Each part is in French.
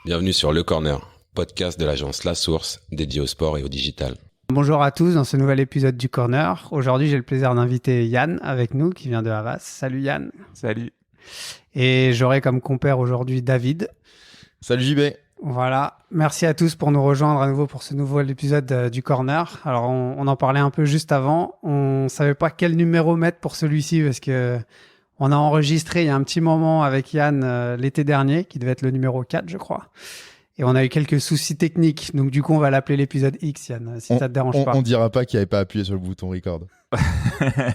Bienvenue sur Le Corner, podcast de l'agence La Source, dédié au sport et au digital. Bonjour à tous dans ce nouvel épisode du Corner. Aujourd'hui, j'ai le plaisir d'inviter Yann avec nous, qui vient de Havas. Salut Yann. Salut. Et j'aurai comme compère aujourd'hui David. Salut JB. Voilà, merci à tous pour nous rejoindre à nouveau pour ce nouvel épisode du Corner. Alors, on en parlait un peu juste avant. On savait pas quel numéro mettre pour celui-ci parce que on a enregistré il y a un petit moment avec Yann l'été dernier, qui devait être le numéro 4, je crois. Et on a eu quelques soucis techniques. Donc, du coup, on va l'appeler l'épisode X, Yann, si ça te dérange pas. On dira pas qu'il n'avait pas appuyé sur le bouton record.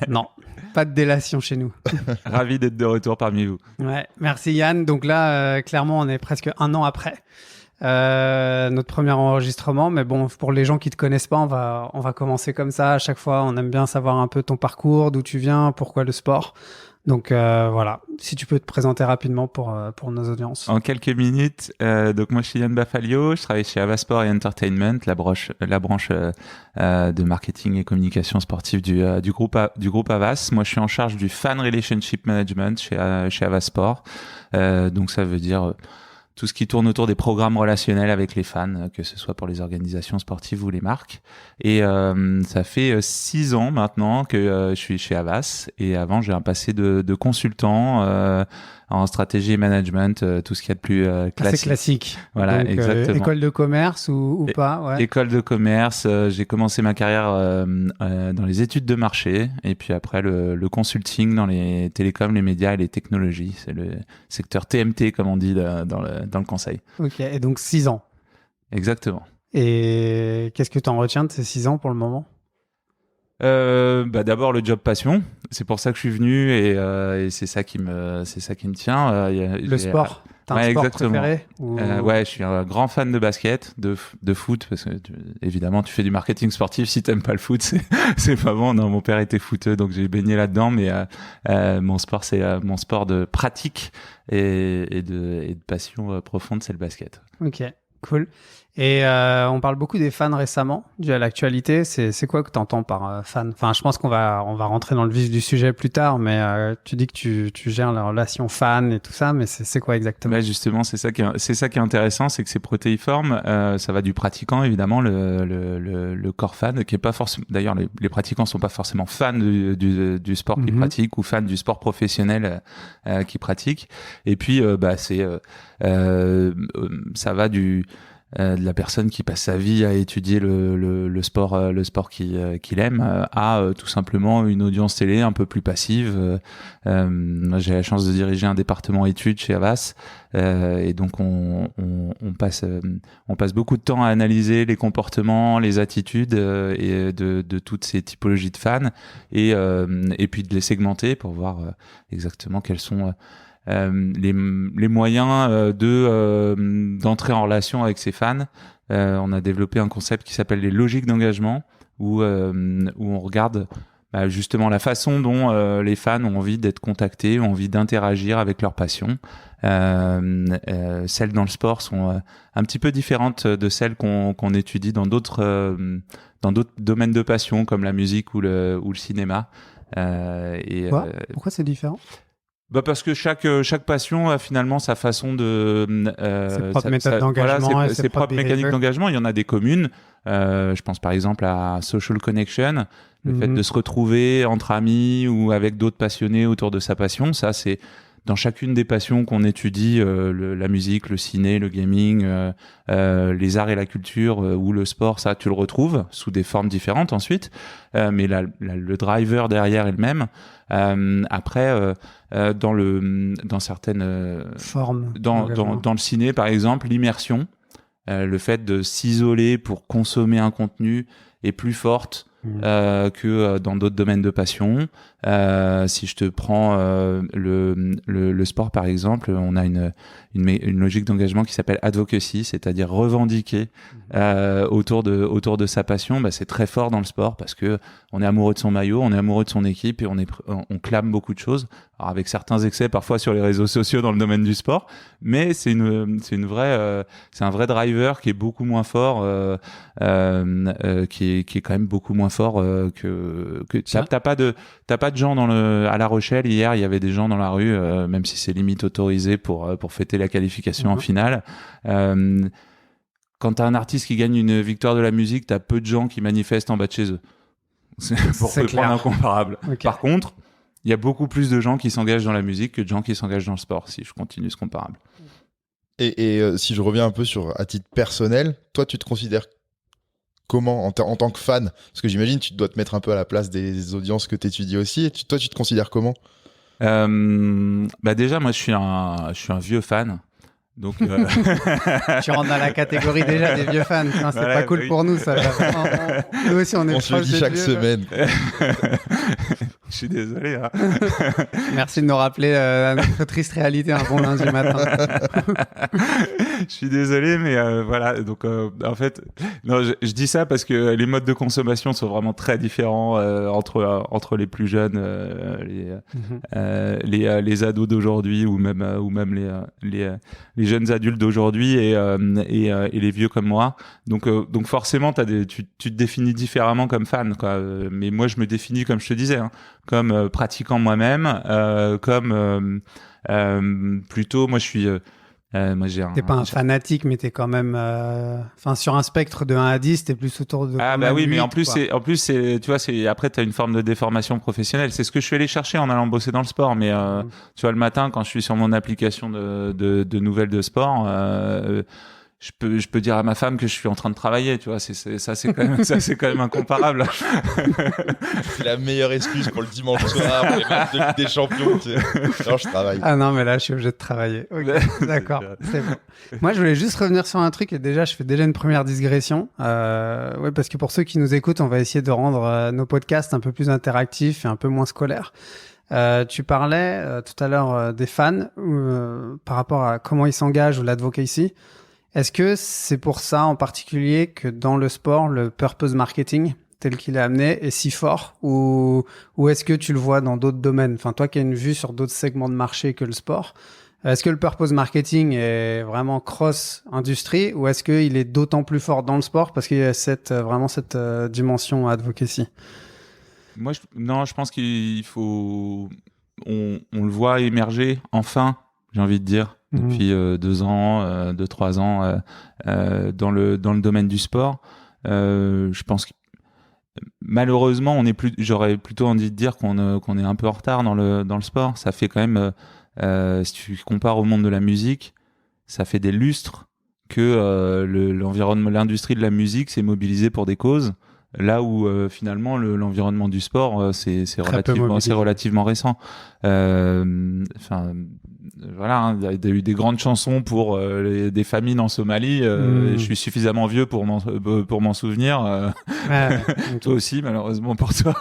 Non, pas de délation chez nous. Ravi d'être de retour parmi vous. Ouais, merci Yann. Donc là, clairement, on est presque un an après notre premier enregistrement. Mais bon, pour les gens qui te connaissent pas, on va commencer comme ça. À chaque fois, on aime bien savoir un peu ton parcours, d'où tu viens, pourquoi le sport. Donc voilà, si tu peux te présenter rapidement pour nos audiences. En quelques minutes, donc moi je suis Yann Bafalio, je travaille chez Avasport et Entertainment, la branche de marketing et communication sportive du groupe Havas. Moi je suis en charge du Fan Relationship Management chez Avasport. Donc ça veut dire tout ce qui tourne autour des programmes relationnels avec les fans, que ce soit pour les organisations sportives ou les marques. Et ça fait 6 ans maintenant que je suis chez Havas. Et avant, j'ai un passé de consultant en stratégie et management, tout ce qu'il y a de plus classique. C'est classique. Voilà, donc, exactement. École de commerce ou pas, ouais. École de commerce. J'ai commencé ma carrière dans les études de marché. Et puis après, le consulting dans les télécoms, les médias et les technologies. C'est le secteur TMT, comme on dit dans le conseil. Ok, et donc 6 ans. Exactement. Et qu'est-ce que tu en retiens de ces 6 ans pour le moment ? D'abord le job passion, c'est pour ça que je suis venu et c'est ça qui me tient. Le sport. T'as un sport préféré ou... Ouais, je suis un grand fan de basket, de foot, parce que évidemment tu fais du marketing sportif, si t'aimes pas le foot, c'est pas bon. Non, mon père était footeux, donc j'ai baigné là-dedans, mais mon sport c'est mon sport de pratique et de passion profonde, c'est le basket. Ok, cool. Et on parle beaucoup des fans récemment, dû à l'actualité. C'est quoi que tu entends par fan ? Enfin, je pense qu'on va rentrer dans le vif du sujet plus tard, mais tu dis que tu gères la relation fan et tout ça, mais c'est quoi exactement ? Bah justement, c'est ça qui est intéressant, c'est que c'est protéiforme. Ça va du pratiquant, évidemment, le corps fan, qui est pas forcément. D'ailleurs, les pratiquants sont pas forcément fans du sport qu'ils pratiquent ou fans du sport professionnel qu'ils pratiquent. Et puis, ça va de la personne qui passe sa vie à étudier le sport qu'il aime à tout simplement une audience télé un peu plus passive. J'ai la chance de diriger un département études chez Havas et donc on passe beaucoup de temps à analyser les comportements, les attitudes et de toutes ces typologies de fans et puis de les segmenter pour voir exactement quels sont les moyens d'entrer en relation avec ses fans. On a développé un concept qui s'appelle les logiques d'engagement où on regarde justement la façon dont les fans ont envie d'être contactés, ont envie d'interagir avec leur passion. Celles dans le sport sont un petit peu différentes de celles qu'on étudie dans d'autres domaines de passion comme la musique ou le cinéma. Pourquoi c'est différent ? Parce que chaque passion a finalement sa façon de ses propres méthodes d'engagement, voilà, ses propres mécaniques d'engagement. Il y en a des communes. Je pense par exemple à Social Connection, le fait de se retrouver entre amis ou avec d'autres passionnés autour de sa passion. Ça, c'est dans chacune des passions qu'on étudie, la musique, le ciné, le gaming, les arts et la culture ou le sport, ça tu le retrouves sous des formes différentes ensuite, mais le driver derrière est le même. Après, dans certaines formes, dans le ciné par exemple, l'immersion, le fait de s'isoler pour consommer un contenu est plus forte que dans d'autres domaines de passion. Si je te prends le sport par exemple, on a une logique d'engagement qui s'appelle advocacy, c'est-à-dire revendiquer autour de sa passion. C'est très fort dans le sport parce que on est amoureux de son maillot, on est amoureux de son équipe et on clame beaucoup de choses. Alors avec certains excès parfois sur les réseaux sociaux dans le domaine du sport, mais c'est un vrai driver qui est beaucoup moins fort, qui est quand même beaucoup moins moins fort que t'as pas de gens à La Rochelle. Hier, il y avait des gens dans la rue, même si c'est limite autorisé pour fêter la qualification en finale. Quand t'as un artiste qui gagne une victoire de la musique, t'as peu de gens qui manifestent en bas de chez eux. Pour prendre un comparable. Okay. Par contre, il y a beaucoup plus de gens qui s'engagent dans la musique que de gens qui s'engagent dans le sport, si je continue ce comparable. Et si je reviens un peu à titre personnel, toi, tu te considères comment en tant que fan? Parce que j'imagine tu dois te mettre un peu à la place des audiences que tu étudies aussi. Et toi, tu te considères comment? Déjà, moi, je suis un vieux fan. Donc, tu rentres dans la catégorie déjà des vieux fans. Enfin, c'est pas cool pour nous, ça. Nous aussi, on se le dit chaque semaine. Je suis désolé. Hein. Merci de nous rappeler notre triste réalité un bon lundi matin. Je suis désolé, mais voilà. Donc, en fait, non, je dis ça parce que les modes de consommation sont vraiment très différents entre les plus jeunes, les ados d'aujourd'hui ou même les jeunes adultes d'aujourd'hui et les vieux comme moi. Donc forcément, tu te définis différemment comme fan, quoi. Mais moi, je me définis comme je te disais, hein, comme pratiquant moi-même, comme plutôt, moi, je suis. T'es pas un fanatique, mais t'es quand même, sur un spectre de 1 à 10, t'es plus autour de. Ah bah oui, 8, mais en plus, tu vois, après t'as une forme de déformation professionnelle. C'est ce que je suis allé chercher en allant bosser dans le sport. Mais tu vois, le matin, quand je suis sur mon application de nouvelles de sport, je peux dire à ma femme que je suis en train de travailler, tu vois, c'est quand même incomparable. C'est la meilleure excuse pour le dimanche soir, pour les matchs de Ligue des Champions. Tu sais. Non, je travaille. Ah non, mais là, je suis obligé de travailler. Okay, d'accord, c'est bon. Moi, je voulais juste revenir sur un truc et je fais déjà une première digression. Ouais, parce que pour ceux qui nous écoutent, on va essayer de rendre nos podcasts un peu plus interactifs et un peu moins scolaires. Tu parlais tout à l'heure des fans par rapport à comment ils s'engagent ou l'advocacy. Est-ce que c'est pour ça en particulier que dans le sport, le purpose marketing tel qu'il est amené est si fort ou est-ce que tu le vois dans d'autres domaines? Enfin, toi qui as une vue sur d'autres segments de marché que le sport, est-ce que le purpose marketing est vraiment cross-industrie ou est-ce qu'il est d'autant plus fort dans le sport parce qu'il y a vraiment cette dimension advocacy? Moi, je pense qu'il faut... On le voit émerger, enfin, j'ai envie de dire. Depuis 2 ans, 2-3 ans dans le domaine du sport. Je pense que malheureusement, j'aurais plutôt envie de dire qu'on est un peu en retard dans le sport. Ça fait quand même, si tu compares au monde de la musique, ça fait des lustres que l'environnement, l'industrie de la musique s'est mobilisée pour des causes. Là où finalement l'environnement du sport c'est relativement récent. Voilà, hein, il y a eu des grandes chansons pour des famines en Somalie. Je suis suffisamment vieux pour m'en souvenir. Toi aussi, malheureusement pour toi.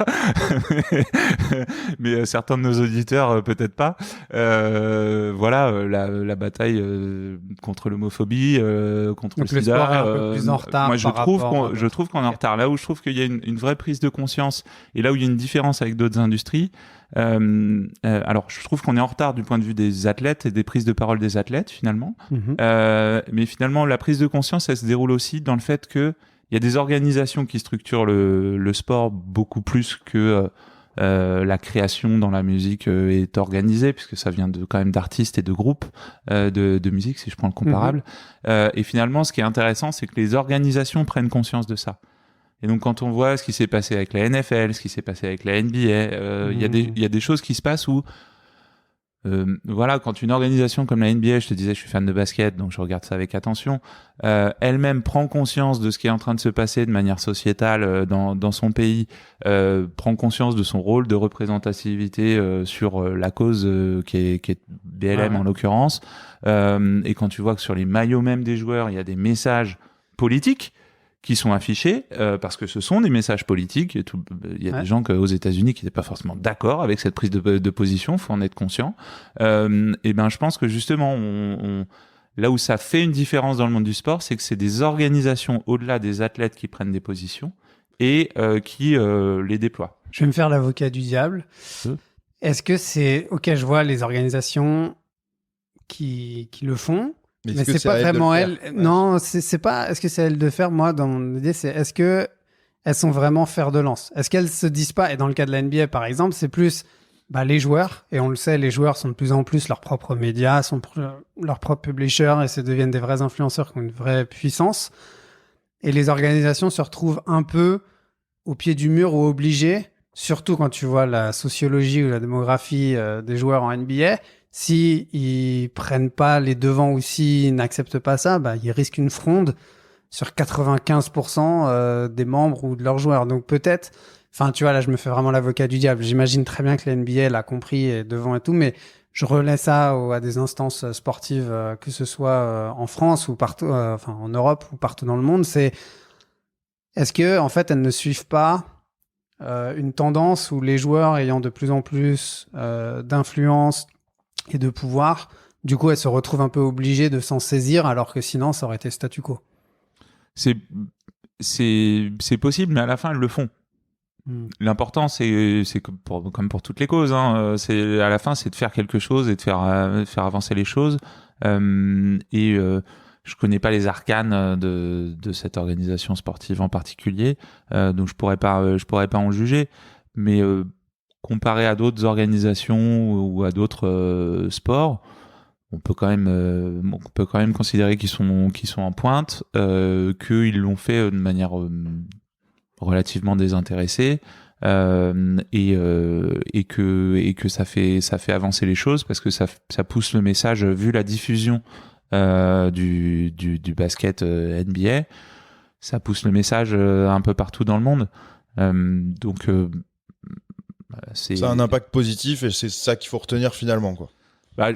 mais certains de nos auditeurs peut-être pas. Voilà, la bataille contre l'homophobie, contre donc le sida. Le sport est un peu plus en retard. Moi, je trouve qu'on est en retard. Là où je trouve qu'il y a une vraie prise de conscience et là où il y a une différence avec d'autres industries. Alors, je trouve qu'on est en retard du point de vue des athlètes et des prises de parole des athlètes, finalement. Mais finalement, la prise de conscience, elle se déroule aussi dans le fait que il y a des organisations qui structurent le sport beaucoup plus que la création dans la musique est organisée, puisque ça vient quand même d'artistes et de groupes de musique, si je prends le comparable. Et finalement, ce qui est intéressant, c'est que les organisations prennent conscience de ça. Et donc, quand on voit ce qui s'est passé avec la NFL, ce qui s'est passé avec la NBA, il y a des choses qui se passent où, voilà, quand une organisation comme la NBA, je te disais, je suis fan de basket, donc je regarde ça avec attention, elle-même prend conscience de ce qui est en train de se passer de manière sociétale dans son pays, prend conscience de son rôle de représentativité sur la cause qui est BLM en l'occurrence, et quand tu vois que sur les maillots même des joueurs, il y a des messages politiques qui sont affichés parce que ce sont des messages politiques. Il y a des gens aux États-Unis qui n'étaient pas forcément d'accord avec cette prise de position, faut en être conscient. Et ben, je pense que justement, là où ça fait une différence dans le monde du sport, c'est que c'est des organisations au-delà des athlètes qui prennent des positions et qui les déploient. Je vais me faire l'avocat du diable. Est-ce que c'est... Ok, je vois les organisations qui le font. Mais c'est pas vraiment elle. Non, c'est pas. Est-ce que c'est elle de faire? Moi, dans mon idée, c'est est-ce que elles sont vraiment fer de lance? Est-ce qu'elles se disent pas, et dans le cas de la NBA par exemple, c'est plus les joueurs, et on le sait, les joueurs sont de plus en plus leurs propres médias, sont leurs propres publishers, et se deviennent des vrais influenceurs qui ont une vraie puissance. Et les organisations se retrouvent un peu au pied du mur ou obligées, surtout quand tu vois la sociologie ou la démographie des joueurs en NBA. Si ils prennent pas les devants ou s'ils n'acceptent pas ça, ils risquent une fronde sur 95% des membres ou de leurs joueurs. Donc peut-être, enfin tu vois, là je me fais vraiment l'avocat du diable. J'imagine très bien que la NBA l'a compris et devant et tout, mais je relais ça à des instances sportives, que ce soit en France ou partout, en Europe ou partout dans le monde. Est-ce que en fait elles ne suivent pas une tendance où les joueurs ayant de plus en plus d'influence et de pouvoir, du coup elles se retrouvent un peu obligées de s'en saisir alors que sinon ça aurait été statu quo? C'est possible, mais à la fin elles le font. L'important, c'est comme pour toutes les causes, à la fin, c'est de faire quelque chose et de faire avancer les choses. Je connais pas les arcanes de cette organisation sportive en particulier, donc je pourrais pas en juger. Mais comparé à d'autres organisations ou à d'autres sports, on peut quand même considérer qu'ils sont en pointe, qu'ils l'ont fait de manière relativement désintéressé, et que ça fait avancer les choses parce que ça pousse le message, vu la diffusion du basket NBA, ça pousse le message un peu partout dans le monde, donc c'est ça a un impact positif et c'est ça qu'il faut retenir finalement, quoi.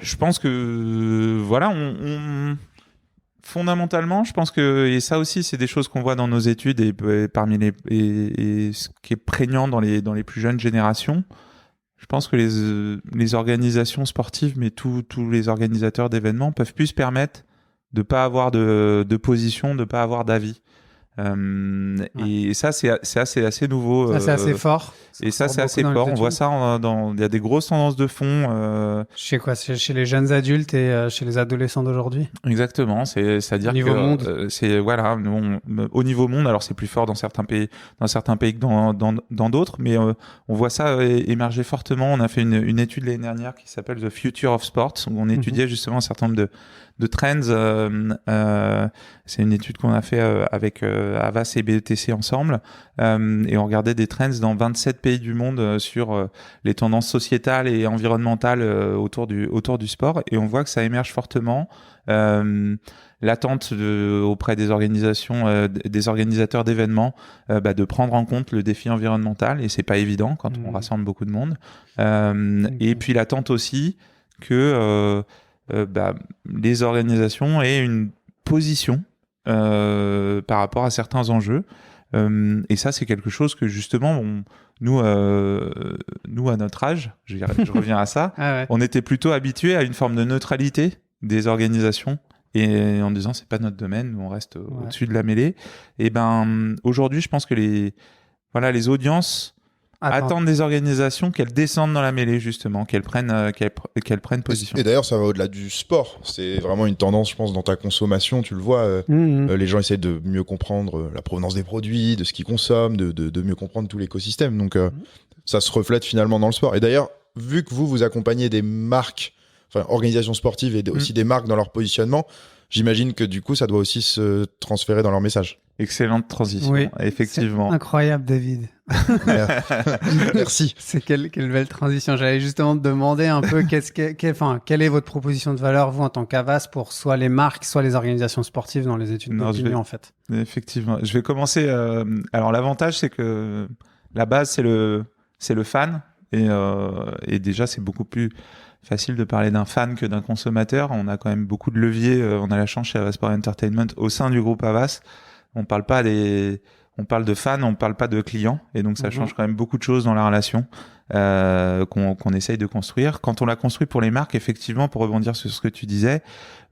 Je pense que voilà, fondamentalement, je pense que, et ça aussi, c'est des choses qu'on voit dans nos études et parmi et ce qui est prégnant dans les plus jeunes générations. Je pense que les organisations sportives, mais tous les organisateurs d'événements peuvent plus se permettre de pas avoir de position, de pas avoir d'avis. Et ça, c'est assez nouveau. Ça, c'est assez fort. Et ça, c'est assez fort. On voit ça il y a des grosses tendances de fond. Chez les jeunes adultes et chez les adolescents d'aujourd'hui. Exactement. C'est-à-dire niveau que monde. Au niveau monde, alors c'est plus fort dans certains pays que dans d'autres, mais on voit ça émerger fortement. On a fait une étude l'année dernière qui s'appelle The Future of Sports, où on étudiait justement un certain nombre de trends. C'est une étude qu'on a fait avec Havas et BETC ensemble, et on regardait des trends dans 27 pays du monde sur les tendances sociétales et environnementales autour du sport, et on voit que ça émerge fortement. L'attente auprès des organisations, des organisateurs d'événements, de prendre en compte le défi environnemental, et c'est pas évident quand on rassemble beaucoup de monde. Et puis l'attente aussi que les organisations aient une position par rapport à certains enjeux, et ça c'est quelque chose que justement nous à notre âge, je reviens à ça, on était plutôt habitués à une forme de neutralité des organisations, et en disant c'est pas notre domaine, nous on reste au-dessus de la mêlée. Et aujourd'hui je pense que les audiences attendent des organisations qu'elles descendent dans la mêlée, justement, qu'elles prennent position. Et d'ailleurs, ça va au-delà du sport. C'est vraiment une tendance, je pense, dans ta consommation. Tu le vois, les gens essaient de mieux comprendre la provenance des produits, de ce qu'ils consomment, de mieux comprendre tout l'écosystème. Donc, ça se reflète finalement dans le sport. Et d'ailleurs, vu que vous accompagnez des marques, organisations sportives et aussi des marques dans leur positionnement, j'imagine que du coup, ça doit aussi se transférer dans leur message. Excellente transition, oui, effectivement. C'est incroyable, David. Merci. C'est quelle belle transition. J'allais justement te demander un peu quelle est votre proposition de valeur, vous, en tant qu'Havas, pour soit les marques, soit les organisations sportives dans les études d'opinion, en fait. Effectivement. Je vais commencer. Alors, l'avantage, c'est que la base, c'est le fan. Et déjà, c'est beaucoup plus facile de parler d'un fan que d'un consommateur. On a quand même beaucoup de leviers. On a la chance chez Havas Sport Entertainment au sein du groupe Havas. On parle de fans, on parle pas de clients, et donc ça change quand même beaucoup de choses dans la relation qu'on essaye de construire. Quand on l'a construit pour les marques, effectivement, pour rebondir sur ce que tu disais,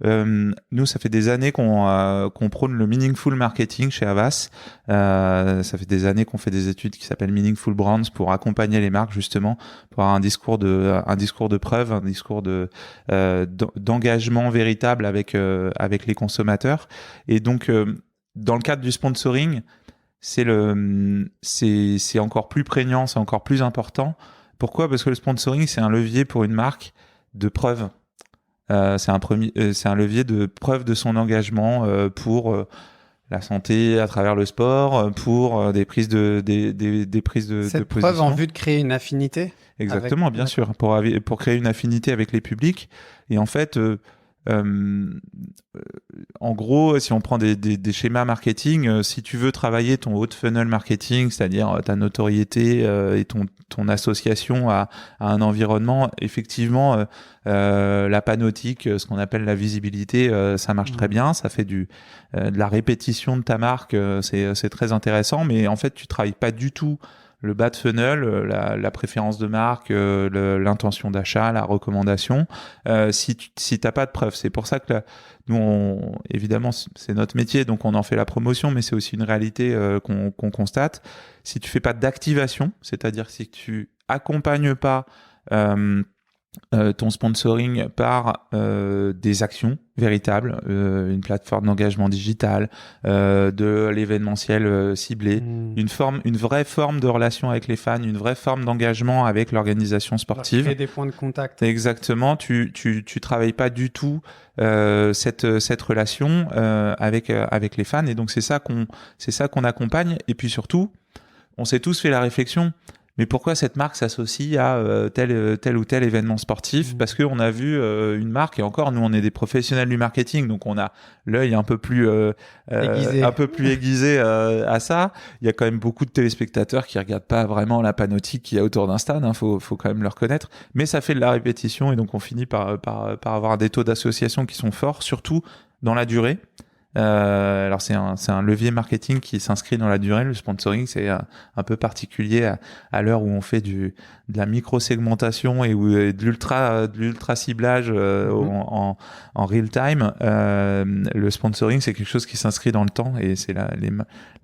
nous, ça fait des années qu'on prône le meaningful marketing chez Havas. Ça fait des années qu'on fait des études qui s'appellent Meaningful Brands pour accompagner les marques, justement, pour avoir un discours de preuve, un discours d'engagement véritable avec les consommateurs. Et donc, dans le cadre du sponsoring, c'est encore plus prégnant, c'est encore plus important. Pourquoi ? Parce que le sponsoring, c'est un levier pour une marque de preuve. C'est un levier de preuve de son engagement pour la santé à travers le sport, pour des prises de Cette position. preuve en vue de créer une affinité. Exactement, bien sûr, pour créer une affinité avec les publics. Et en fait, en gros, si on prend des schémas marketing, si tu veux travailler ton haut funnel marketing, c'est-à-dire ta notoriété et ton association à un environnement, effectivement, la panoptique, ce qu'on appelle la visibilité, ça marche très bien. Ça fait de la répétition de ta marque, c'est très intéressant. Mais en fait, tu travailles pas du tout le bas de funnel, la préférence de marque, l'intention d'achat, la recommandation, si t'as pas de preuves. C'est pour ça que nous, évidemment, c'est notre métier, donc on en fait la promotion, mais c'est aussi une réalité qu'on constate. Si tu fais pas d'activation, c'est-à-dire si tu accompagnes pas ton sponsoring par des actions véritables, une plateforme d'engagement digital, de l'événementiel ciblé, une vraie forme de relation avec les fans, une vraie forme d'engagement avec l'organisation sportive. Créer des points de contact. Exactement, tu travailles pas du tout cette relation avec les fans, et donc c'est ça qu'on accompagne. Et puis surtout, on s'est tous fait la réflexion. Mais pourquoi cette marque s'associe à tel ou tel événement sportif ? Parce qu'on a vu une marque, et encore, nous, on est des professionnels du marketing, donc on a l'œil un peu plus aiguisé à ça. Il y a quand même beaucoup de téléspectateurs qui regardent pas vraiment la panoptique qu'il y a autour d'un stade, faut quand même le reconnaître. Mais ça fait de la répétition, et donc on finit par avoir des taux d'association qui sont forts, surtout dans la durée. Alors c'est un levier marketing qui s'inscrit dans la durée. Le sponsoring, c'est un peu particulier à l'heure où on fait de la micro-segmentation et de l'ultra ciblage en real time. Le sponsoring, c'est quelque chose qui s'inscrit dans le temps, et c'est là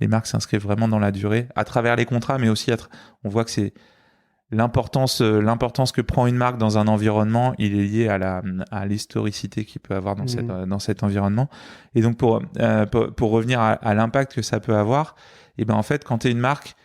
les marques s'inscrivent vraiment dans la durée à travers les contrats, mais aussi on voit que c'est l'importance que prend une marque dans un environnement, il est lié à l'historicité qu'il peut avoir dans cet environnement. Et donc pour revenir à l'impact que ça peut avoir, et ben en fait, quand tu es une marque,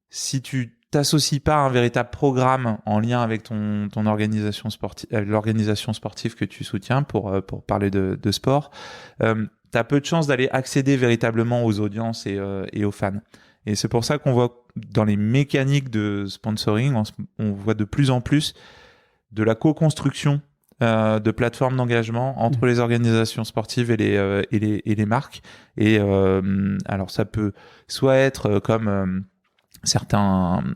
si tu t'associes pas à un véritable programme en lien avec ton organisation sportive, l'organisation sportive que tu soutiens, pour parler de sport, t'as peu de chances d'aller accéder véritablement aux audiences et aux fans. Et c'est pour ça qu'on voit dans les mécaniques de sponsoring, on voit de plus en plus de la co-construction de plateformes d'engagement entre les organisations sportives et les marques. Et alors ça peut soit être comme certaines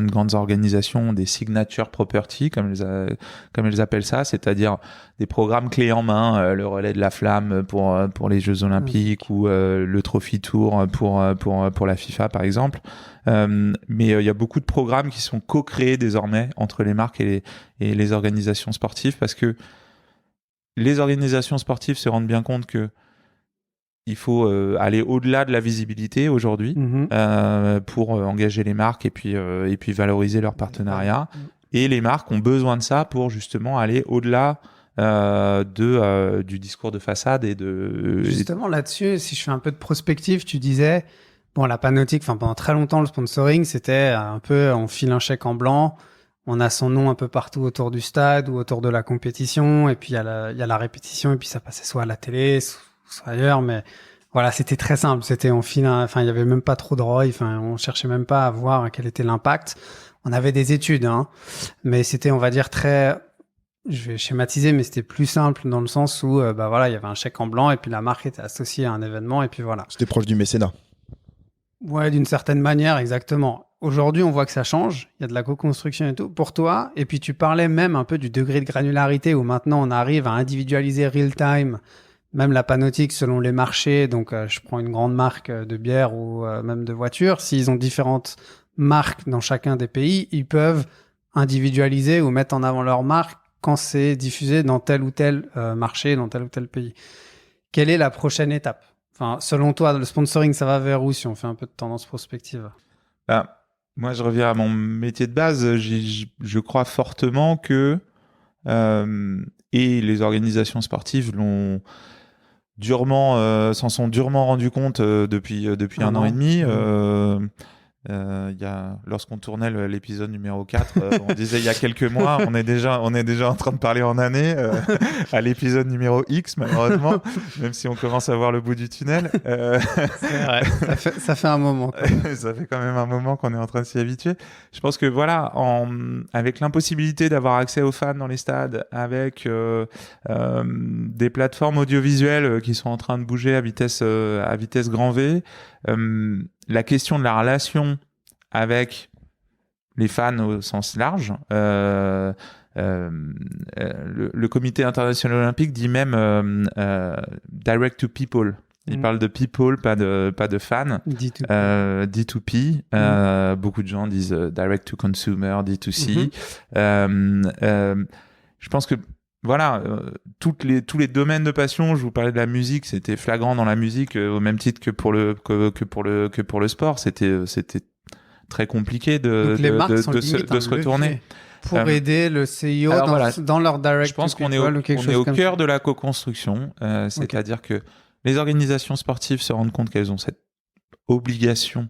grandes organisations, des signature property, comme elles appellent ça, c'est-à-dire des programmes clés en main, le relais de la flamme pour les Jeux Olympiques, ou le Trophy Tour pour la FIFA par exemple. Mais il y a beaucoup de programmes qui sont co-créés désormais entre les marques et les organisations sportives, parce que les organisations sportives se rendent bien compte que il faut aller au-delà de la visibilité aujourd'hui pour engager les marques et puis valoriser leurs partenariats. Et les marques ont besoin de ça pour justement aller au-delà du discours de façade et de... Justement là-dessus, si je fais un peu de prospective, tu disais, bon, la panoptique, pendant très longtemps, le sponsoring, c'était un peu, on file un chèque en blanc, on a son nom un peu partout autour du stade ou autour de la compétition, et puis il y a la répétition, et puis ça passait soit à la télé, soit ailleurs, mais voilà, c'était très simple. C'était il y avait même pas trop de ROI, on cherchait même pas à voir quel était l'impact. On avait des études, mais c'était, on va dire, très, je vais schématiser, mais c'était plus simple dans le sens où, il y avait un chèque en blanc et puis la marque était associée à un événement et puis voilà. C'était proche du mécénat. Ouais, d'une certaine manière, exactement. Aujourd'hui, on voit que ça change. Il y a de la co-construction et tout. Pour toi, et puis tu parlais même un peu du degré de granularité où maintenant on arrive à individualiser real time, même la panoptique selon les marchés. Donc, je prends une grande marque de bière ou même de voiture. S'ils ont différentes marques dans chacun des pays, ils peuvent individualiser ou mettre en avant leur marque quand c'est diffusé dans tel ou tel marché, dans tel ou tel pays. Quelle est la prochaine étape ? Selon toi, le sponsoring, ça va vers où si on fait un peu de tendance prospective ? Moi, je reviens à mon métier de base. Je crois fortement que et les organisations sportives l'ont s'en sont durement rendus compte depuis un an et demi. Lorsqu'on tournait l'épisode numéro 4, on disait il y a quelques mois, on est déjà en train de parler en année à l'épisode numéro X, malheureusement, même si on commence à voir le bout du tunnel. C'est vrai, ça fait un moment. Ça fait quand même un moment qu'on est en train de s'y habituer. Je pense que voilà, avec l'impossibilité d'avoir accès aux fans dans les stades, avec des plateformes audiovisuelles qui sont en train de bouger à vitesse grand V, la question de la relation avec les fans au sens large, le comité international olympique dit même direct to people. Il parle de people, pas de fans. D2P. Beaucoup de gens disent direct to consumer, D2C. Je pense que voilà, tous les domaines de passion. Je vous parlais de la musique, c'était flagrant dans la musique, au même titre que pour le sport. C'était très compliqué de se retourner pour aider le CIO dans leur direct. Je pense qu'on est au cœur de la co-construction, c'est-à-dire que les organisations sportives se rendent compte qu'elles ont cette obligation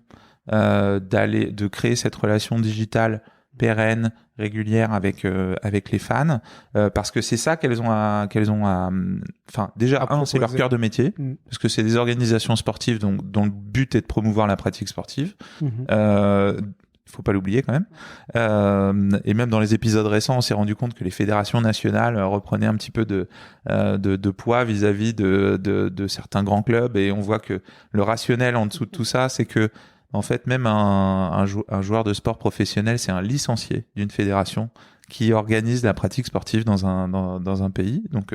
de créer cette relation digitale pérenne, régulière avec les fans, parce que c'est ça qu'elles ont à déjà c'est leur cœur de métier, parce que c'est des organisations sportives dont le but est de promouvoir la pratique sportive. Faut pas l'oublier quand même. Et même dans les épisodes récents, on s'est rendu compte que les fédérations nationales reprenaient un petit peu de poids vis-à-vis de certains grands clubs, et on voit que le rationnel en dessous de tout ça, c'est que en fait, même un joueur de sport professionnel, c'est un licencié d'une fédération qui organise la pratique sportive dans un pays, donc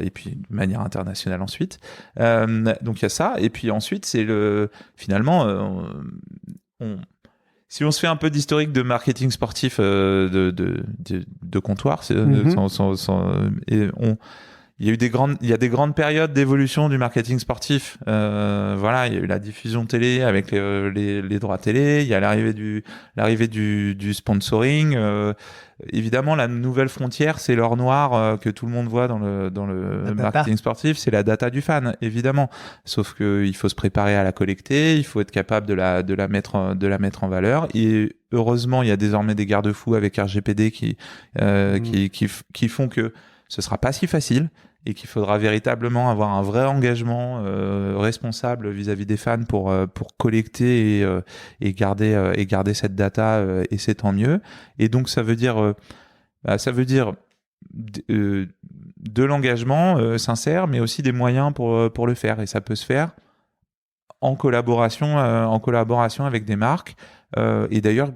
et puis de manière internationale ensuite. Donc il y a ça, et puis ensuite c'est finalement si on se fait un peu d'historique de marketing sportif de comptoir, il y a des grandes périodes d'évolution du marketing sportif. Voilà, il y a eu la diffusion télé avec les droits télé, il y a l'arrivée du sponsoring. Évidemment, la nouvelle frontière, c'est l'or noir que tout le monde voit dans le marketing sportif, c'est la data du fan, évidemment. Sauf que il faut se préparer à la collecter, il faut être capable de la mettre en valeur. Et heureusement, il y a désormais des garde-fous avec RGPD qui font que ce sera pas si facile, et qu'il faudra véritablement avoir un vrai engagement responsable vis-à-vis des fans pour collecter et garder cette data, et c'est tant mieux. Et donc ça veut dire de l'engagement sincère, mais aussi des moyens pour le faire, et ça peut se faire en collaboration avec des marques. Et d'ailleurs,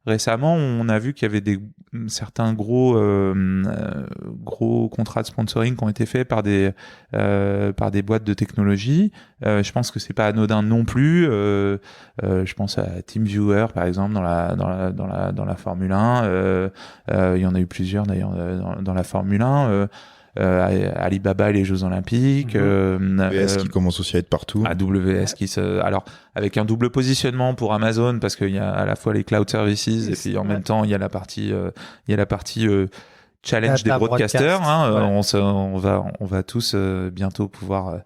récemment, on a vu qu'il y avait certains gros contrats de sponsoring qui ont été faits par des boîtes de technologie. Je pense que c'est pas anodin non plus. Je pense à TeamViewer par exemple dans la Formule 1. Il y en a eu plusieurs d'ailleurs dans la Formule 1. Alibaba et les Jeux Olympiques, AWS qui commence aussi à être partout. AWS alors avec un double positionnement pour Amazon, parce qu'il y a à la fois les cloud services et puis en même temps il y a la partie challenge Data des broadcasters. broadcast, On va tous bientôt pouvoir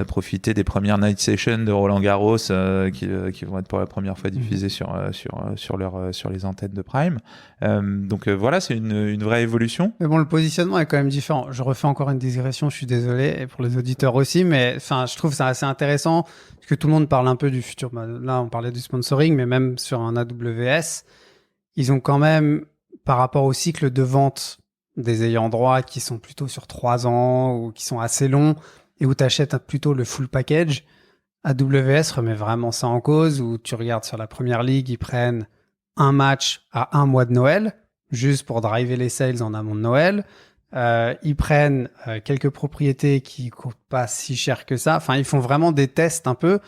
profiter des premières night sessions de Roland Garros qui vont être pour la première fois diffusées sur les antennes de Prime. Donc voilà, c'est une vraie évolution. Mais bon, le positionnement est quand même différent. Je refais encore une digression, je suis désolé, et pour les auditeurs aussi, mais enfin, je trouve ça assez intéressant parce que tout le monde parle un peu du futur. Là, on parlait du sponsoring, mais même sur un AWS, ils ont quand même, par rapport au cycle de vente des ayants droit qui sont plutôt sur 3 ans ou qui sont assez longs et où tu achètes plutôt le full package, AWS remet vraiment ça en cause, où tu regardes sur la première ligue, ils prennent un match à 1 mois de Noël, juste pour driver les sales en amont de Noël. Ils prennent quelques propriétés qui coûtent pas si cher que ça. Enfin, ils font vraiment des tests un peu,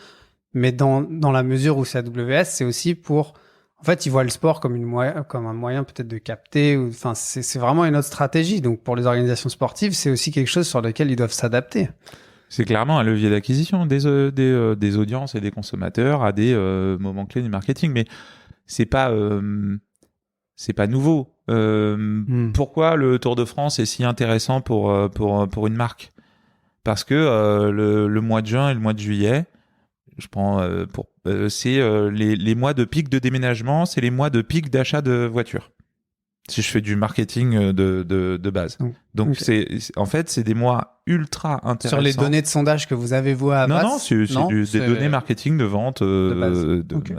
mais dans la mesure où c'est AWS, c'est aussi pour... En fait, ils voient le sport comme un moyen peut-être de capter. Enfin, c'est vraiment une autre stratégie. Donc, pour les organisations sportives, c'est aussi quelque chose sur lequel ils doivent s'adapter. C'est clairement un levier d'acquisition des audiences et des consommateurs à des moments clés du marketing. Mais c'est pas nouveau. Pourquoi le Tour de France est si intéressant pour une marque ? parce que le mois de juin et le mois de juillet, je prends c'est les mois de pic de déménagement, c'est les mois de pic d'achat de voitures. Si je fais du marketing de base. Donc Okay. en fait, c'est des mois ultra intéressants. Sur les données de sondage que vous avez, vous, à Avast? Non, c'est des données marketing de vente. De base. Okay.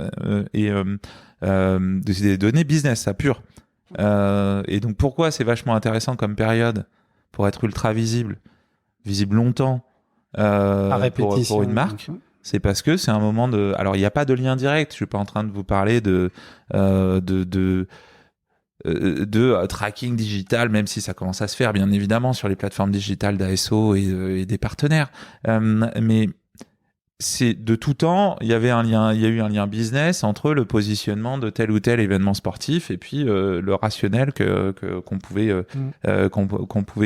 C'est des données business, ça pur. Et donc, pourquoi c'est vachement intéressant comme période pour être ultra visible longtemps À répétition, pour une marque? C'est parce que c'est un moment de... Alors, il n'y a pas de lien direct. Je suis pas en train de vous parler de tracking digital, même si ça commence à se faire, bien évidemment, sur les plateformes digitales d'ASO et des partenaires. Mais c'est de tout temps, il y a eu un lien business entre le positionnement de tel ou tel événement sportif et puis le rationnel qu'on pouvait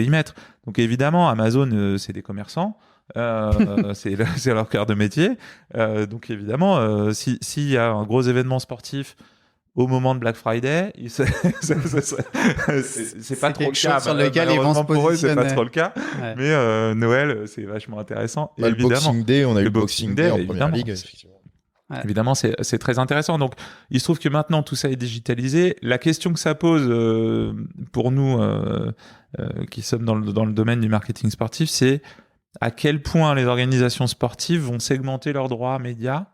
y mettre. Donc évidemment, Amazon, c'est des commerçants. C'est leur cœur de métier. Donc évidemment, s'il y a un gros événement sportif au moment de Black Friday, c'est pas trop le cas. Sur lequel ils vont se pour eux, c'est pas positionner. trop le cas. Ouais. Mais Noël, c'est vachement intéressant. Et Le évidemment, Boxing Day, on a eu le le Boxing Day en première évidemment. ligue, effectivement. Ouais. Évidemment, c'est très intéressant. Donc, il se trouve que maintenant, tout ça est digitalisé. La question que ça pose pour nous qui sommes dans le domaine du marketing sportif, c'est à quel point les organisations sportives vont segmenter leurs droits médias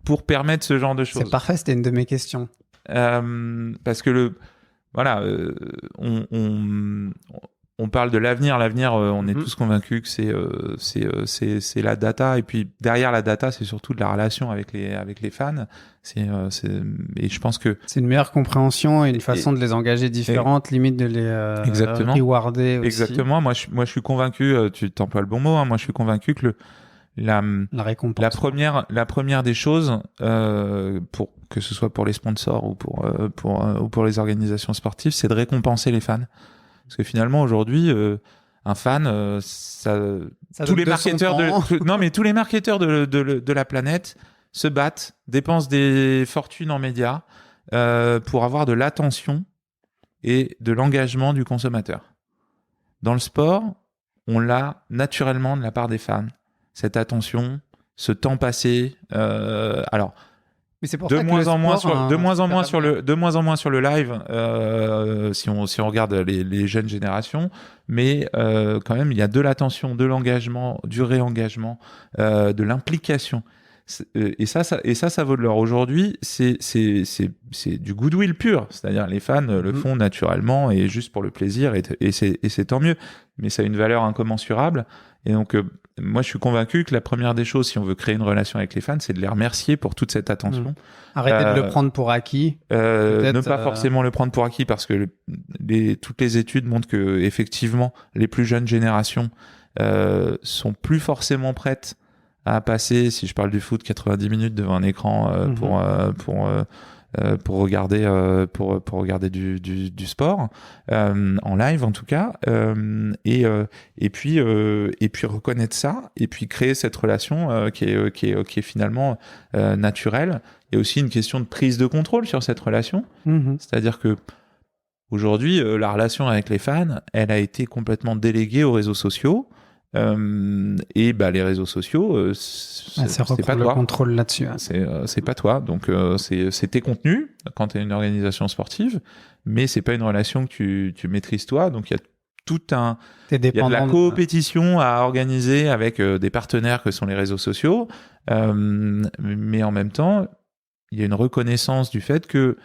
pour permettre ce genre de choses. C'est parfait, c'était une de mes questions. Parce que on parle de l'avenir. L'avenir, on est tous convaincus que c'est la data. Et puis derrière la data, c'est surtout de la relation avec les fans. Et je pense que c'est une meilleure compréhension et une façon de les engager différente, limite de les exactement. rewarder aussi. Exactement. Moi, je suis convaincu. Tu t'emploies le bon mot. Hein, moi, je suis convaincu que la récompense. La première des choses, pour que ce soit pour les sponsors ou pour les organisations sportives, c'est de récompenser les fans. Parce que finalement, aujourd'hui, un fan, tous les marketeurs tous les marketeurs de la planète se battent, dépensent des fortunes en médias pour avoir de l'attention et de l'engagement du consommateur. Dans le sport, on l'a naturellement de la part des fans. Cette attention, ce temps passé. Alors, mais c'est pour de ça moins que en moins sur le live, si on regarde les jeunes générations, mais quand même il y a de l'attention, de l'engagement, du réengagement, de l'implication. Et ça vaut de l'or. Aujourd'hui, c'est du goodwill pur. C'est-à-dire les fans le font naturellement et juste pour le plaisir, et c'est tant mieux. Mais ça a une valeur incommensurable. Et donc, moi, je suis convaincu que la première des choses, si on veut créer une relation avec les fans, c'est de les remercier pour toute cette attention. Arrêtez de le prendre pour acquis. Ne pas forcément le prendre pour acquis, parce que toutes les études montrent que effectivement, les plus jeunes générations sont plus forcément prêtes à passer, si je parle du foot, 90 minutes devant un écran pour regarder du sport en live en tout cas, et puis reconnaître ça et puis créer cette relation qui est finalement naturelle. Il y a aussi une question de prise de contrôle sur cette relation, c'est-à-dire que aujourd'hui la relation avec les fans, elle a été complètement déléguée aux réseaux sociaux. Et les réseaux sociaux, c'est pas toi. Le contrôle là-dessus. Hein. C'est pas toi. Donc c'est tes contenus quand tu es une organisation sportive, mais c'est pas une relation que tu maîtrises toi. Donc il y a il y a de la coopétition à organiser avec des partenaires que sont les réseaux sociaux, mais en même temps, il y a une reconnaissance du fait que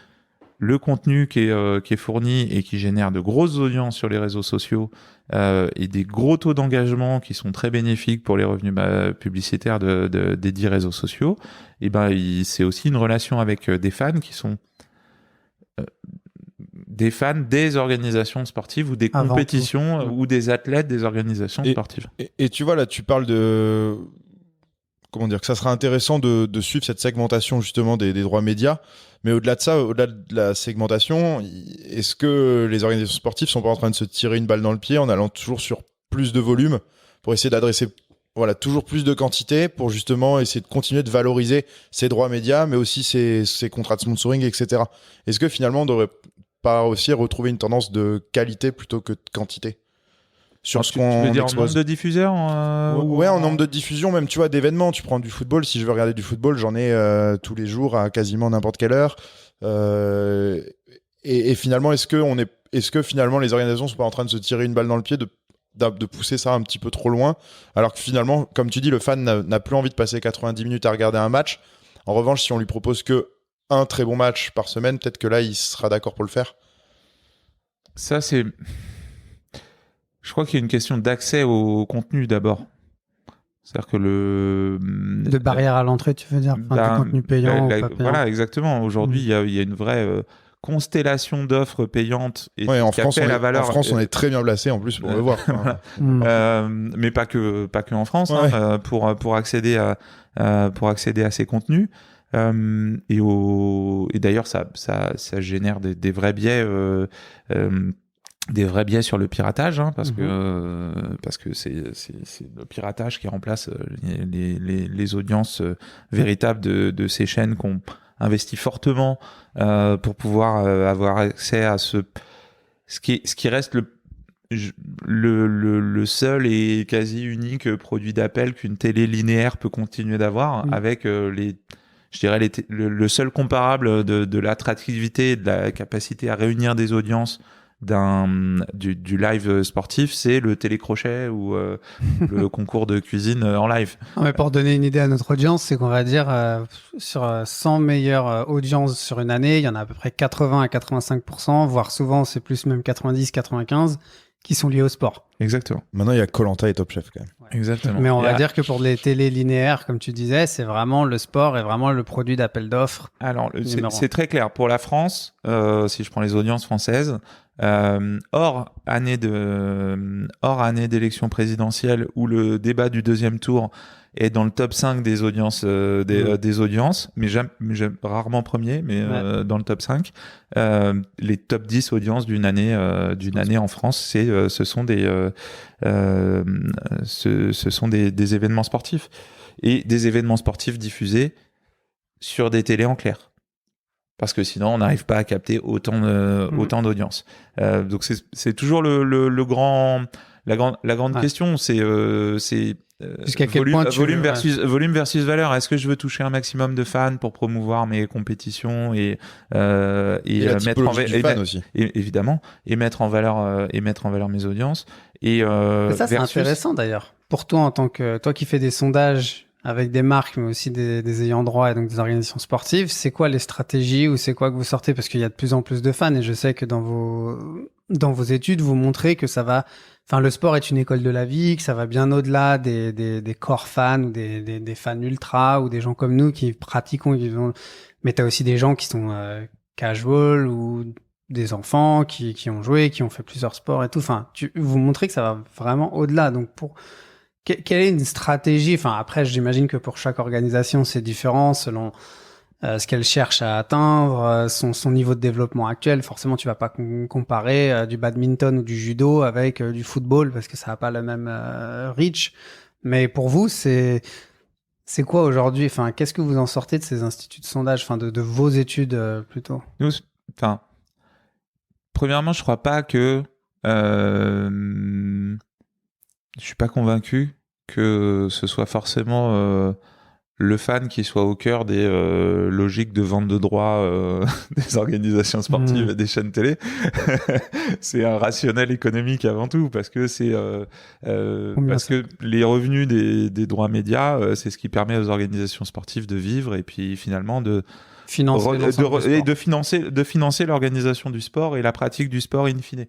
le contenu qui est fourni et qui génère de grosses audiences sur les réseaux sociaux et des gros taux d'engagement qui sont très bénéfiques pour les revenus publicitaires des 10 réseaux sociaux, c'est aussi une relation avec des fans qui sont des fans des organisations sportives ou des compétitions ou des athlètes des organisations sportives. Et tu vois, là, tu parles de... Comment dire, que ça sera intéressant de suivre cette segmentation justement des droits médias. Mais au-delà de ça, au-delà de la segmentation, est-ce que les organisations sportives sont pas en train de se tirer une balle dans le pied en allant toujours sur plus de volume pour essayer d'adresser toujours plus de quantité pour justement essayer de continuer de valoriser ces droits médias, mais aussi ces contrats de sponsoring, etc. Est-ce que finalement on devrait pas aussi retrouver une tendance de qualité plutôt que de quantité sur Alors, ce tu qu'on veux dire en expose. nombre de diffuseurs Ouais, en nombre de diffusions, même tu vois, d'événements. Tu prends du football, si je veux regarder du football, j'en ai tous les jours à quasiment n'importe quelle heure. Et finalement, est-ce que finalement les organisations sont pas en train de se tirer une balle dans le pied de pousser ça un petit peu trop loin, alors que finalement, comme tu dis, le fan n'a plus envie de passer 90 minutes à regarder un match. En revanche, si on lui propose que un très bon match par semaine, peut-être que là, il sera d'accord pour le faire. Ça, je crois qu'il y a une question d'accès au contenu d'abord. C'est-à-dire que De barrière à l'entrée, tu veux dire, enfin, du contenu payant ou pas payant. Voilà, exactement. Aujourd'hui, il y a une vraie constellation d'offres payantes. Et Ouais, en qui a France, fait la valeur, en France, on est très bien placé en plus pour le voir. Voilà. Mais pas que en France, Ouais. pour accéder à ces contenus. Et d'ailleurs, ça génère des vrais biais. Des vrais biais sur le piratage, hein, parce que c'est le piratage qui remplace les audiences véritables de ces chaînes qu'on investit fortement pour pouvoir avoir accès à ce qui reste le seul et quasi unique produit d'appel qu'une télé linéaire peut continuer d'avoir, avec je dirais le seul comparable de l'attractivité et de la capacité à réunir des audiences du live sportif, c'est le télécrochet ou le concours de cuisine en live. Non, mais pour donner une idée à notre audience, c'est qu'on va dire sur 100 meilleures audiences sur une année, il y en a à peu près 80 à 85%, voire souvent c'est plus même 90-95 qui sont liés au sport. Exactement. Maintenant, il y a Koh-Lanta et Top Chef quand même. Exactement. Mais on va dire que pour les télés linéaires, comme tu disais, c'est vraiment le sport et vraiment le produit d'appel d'offres. Alors, c'est très clair. Pour la France, si je prends les audiences françaises, hors année d'élection présidentielle où le débat du deuxième tour est dans le top 5 des audiences, des audiences, mais rarement premier, mais dans le top 5. Les top 10 audiences d'une année en France, ce sont des événements sportifs. Et des événements sportifs diffusés sur des télés en clair. Parce que sinon, on n'arrive pas à capter autant d'audience. Donc, c'est toujours la grande question. C'est jusqu'à quel point volume versus valeur. Est-ce que je veux toucher un maximum de fans pour promouvoir mes compétitions et mettre en valeur aussi. Évidemment, et mettre en valeur mes audiences. Et ça, c'est intéressant d'ailleurs. Pour toi, en tant que toi qui fais des sondages avec des marques, mais aussi des ayants droit et donc des organisations sportives, c'est quoi les stratégies ou c'est quoi que vous sortez? Parce qu'il y a de plus en plus de fans et je sais que dans vos études, vous montrez que le sport est une école de la vie, que ça va bien au-delà des core fans ou des fans ultra ou des gens comme nous qui pratiquons, mais t'as aussi des gens qui sont casual ou des enfants qui ont joué, qui ont fait plusieurs sports et tout. Enfin, vous montrez que ça va vraiment au-delà. Donc quelle est une stratégie? Enfin, après, j'imagine que pour chaque organisation, c'est différent selon ce qu'elle cherche à atteindre, son niveau de développement actuel. Forcément, tu vas pas comparer du badminton ou du judo avec du football parce que ça n'a pas le même reach. Mais pour vous, c'est quoi aujourd'hui? Enfin, qu'est-ce que vous en sortez de ces instituts de sondage, enfin de vos études plutôt? Premièrement, je crois pas que je suis pas convaincu que ce soit forcément le fan qui soit au cœur des logiques de vente de droits des organisations sportives et des chaînes télé. C'est un rationnel économique avant tout, parce que que les revenus des droits médias, c'est ce qui permet aux organisations sportives de vivre et puis finalement de financer l'organisation du sport et la pratique du sport in fine.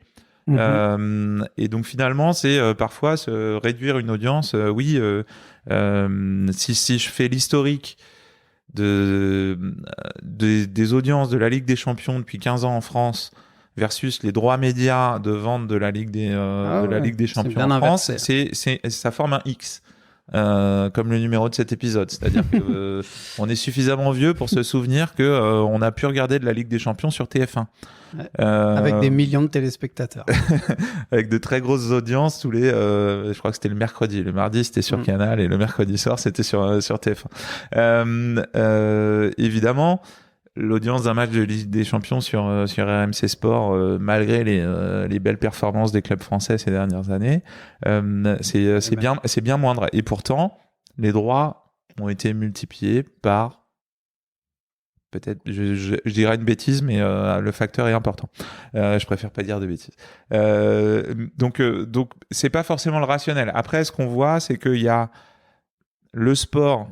Et donc finalement, c'est parfois se réduire une audience. Si je fais l'historique des audiences de la Ligue des Champions depuis 15 ans en France versus les droits médias de vente de la Ligue des Champions en France, ça forme un X. Comme le numéro de cet épisode, c'est-à-dire que on est suffisamment vieux pour se souvenir que on a pu regarder de la Ligue des Champions sur TF1 avec des millions de téléspectateurs, avec de très grosses audiences tous les je crois que c'était le mercredi, le mardi c'était sur Canal et le mercredi soir c'était sur TF1. Évidemment, l'audience d'un match de Ligue des Champions sur RMC Sport, malgré les belles performances des clubs français ces dernières années, c'est bien moindre. Et pourtant, les droits ont été multipliés par, peut-être, je dirais une bêtise, mais le facteur est important. Je préfère pas dire de bêtises. Donc, c'est pas forcément le rationnel. Après, ce qu'on voit, c'est qu'il y a le sport.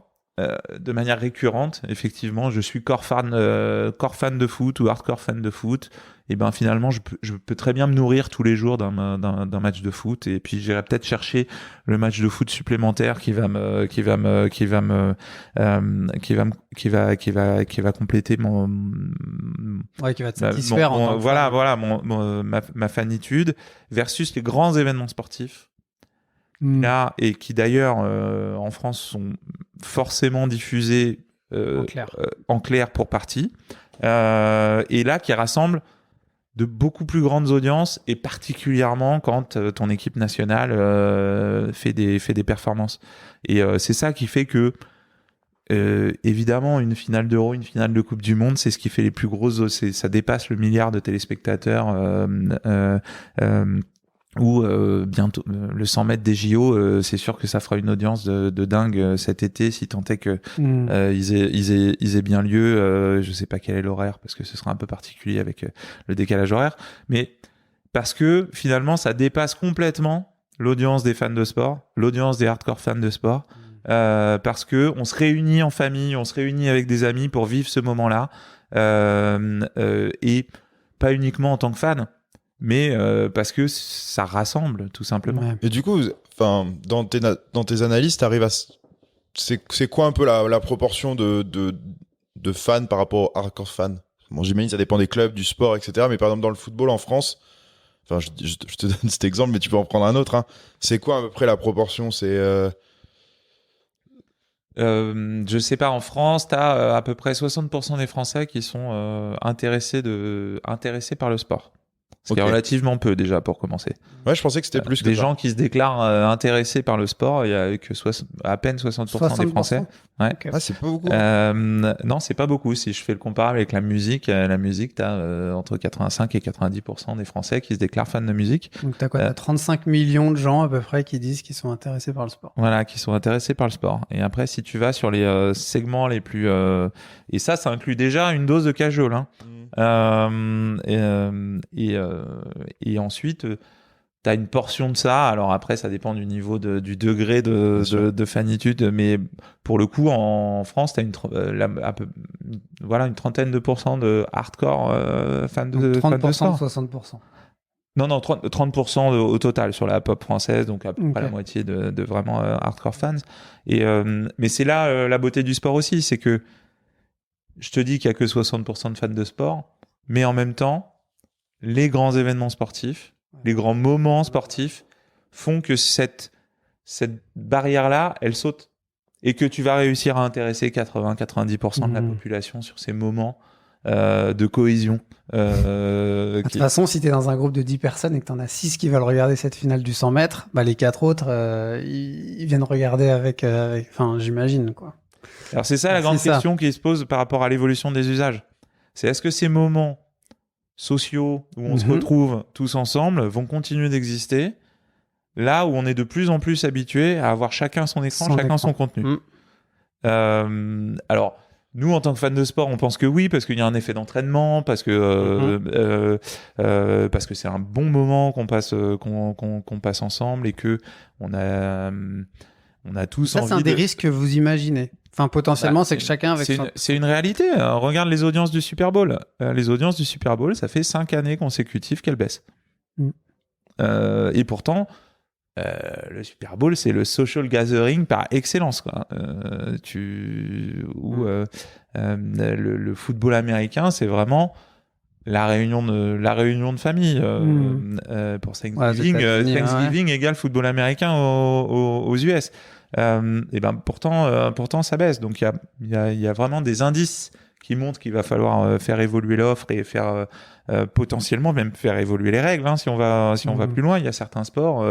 De manière récurrente, effectivement, je suis core fan de foot ou hardcore fan de foot. Et ben finalement, je peux très bien me nourrir tous les jours d'un match de foot. Et puis j'irai peut-être chercher le match de foot supplémentaire qui va compléter mon qui va te satisfaire en tant que fan. ma fanitude versus les grands événements sportifs. Là, et qui d'ailleurs en France sont forcément diffusés en clair pour partie, et là qui rassemble de beaucoup plus grandes audiences, et particulièrement quand ton équipe nationale fait des performances. Et c'est ça qui fait que évidemment une finale d'Euro, une finale de Coupe du Monde, c'est ce qui fait les plus grosses, ça dépasse le milliard de téléspectateurs ou bientôt le 100 mètres des JO, c'est sûr que ça fera une audience de dingue cet été, si tant est que ils aient bien lieu. Je sais pas quel est l'horaire parce que ce sera un peu particulier avec le décalage horaire, mais parce que finalement ça dépasse complètement l'audience des fans de sport, l'audience des hardcore fans de sport, parce que on se réunit en famille, on se réunit avec des amis pour vivre ce moment-là, et pas uniquement en tant que fan, mais parce que ça rassemble tout simplement. Ouais. Et du coup, dans tes analyses, t'arrives à c'est quoi un peu la proportion de fans par rapport aux hardcore fans? Bon, j'imagine que ça dépend des clubs, du sport, etc. Mais par exemple dans le football en France, je te donne cet exemple, mais tu peux en prendre un autre. Hein. C'est quoi à peu près la proportion? C'est je sais pas, en France, t'as à peu près 60% des Français qui sont intéressés par le sport. Ce qui est relativement peu déjà pour commencer. Ouais, je pensais que c'était plus que des ça. gens qui se déclarent intéressés par le sport, il y a que à peine 60% des Français. Ouais. Okay. Ah, c'est pas beaucoup. Non, c'est pas beaucoup. Si je fais le comparable avec la musique, t'as entre 85 et 90% des Français qui se déclarent fans de musique. Donc t'as quoi? T'as 35 millions de gens à peu près qui disent qu'ils sont intéressés par le sport. Voilà, qui sont intéressés par le sport. Et après, si tu vas sur les segments les plus... et ça inclut déjà une dose de cajole. Hein. Et ensuite, tu as une portion de ça. Alors après, ça dépend du niveau du degré de fanitude, mais pour le coup, en France, tu as une trentaine de pourcents de hardcore fans de 30% de sport. 60%. Non, 30% au total sur la pop française, donc à peu près la moitié de vraiment hardcore fans. Mais c'est là la beauté du sport aussi, c'est que je te dis qu'il n'y a que 60% de fans de sport, mais en même temps, les grands événements sportifs, les grands moments sportifs font que cette barrière-là, elle saute. Et que tu vas réussir à intéresser 80-90% de la population sur ces moments de cohésion. De toute façon, si tu es dans un groupe de 10 personnes et que tu en as 6 qui veulent regarder cette finale du 100 mètres, bah les 4 autres, ils viennent regarder avec... Enfin, j'imagine, quoi. Alors c'est ça la grande question qui se pose par rapport à l'évolution des usages. C'est est-ce que ces moments sociaux où on se retrouve tous ensemble vont continuer d'exister là où on est de plus en plus habitué à avoir chacun son écran, chacun son contenu. Alors nous en tant que fans de sport on pense que oui parce qu'il y a un effet d'entraînement, parce que c'est un bon moment qu'on passe ensemble et que on a tous ça, envie. C'est un des risques que vous imaginez. Enfin, potentiellement, c'est que chacun avec c'est une réalité. Regarde les audiences du Super Bowl. Les audiences du Super Bowl, ça fait 5 années consécutives qu'elles baissent. Et pourtant, le Super Bowl, c'est le social gathering par excellence, quoi. Le football américain, c'est vraiment la réunion de famille. Pour Thanksgiving égale football américain aux US. Et ben pourtant ça baisse. Donc il y a vraiment des indices qui montrent qu'il va falloir faire évoluer l'offre et faire potentiellement même faire évoluer les règles. Si on va plus loin, il y a certains sports.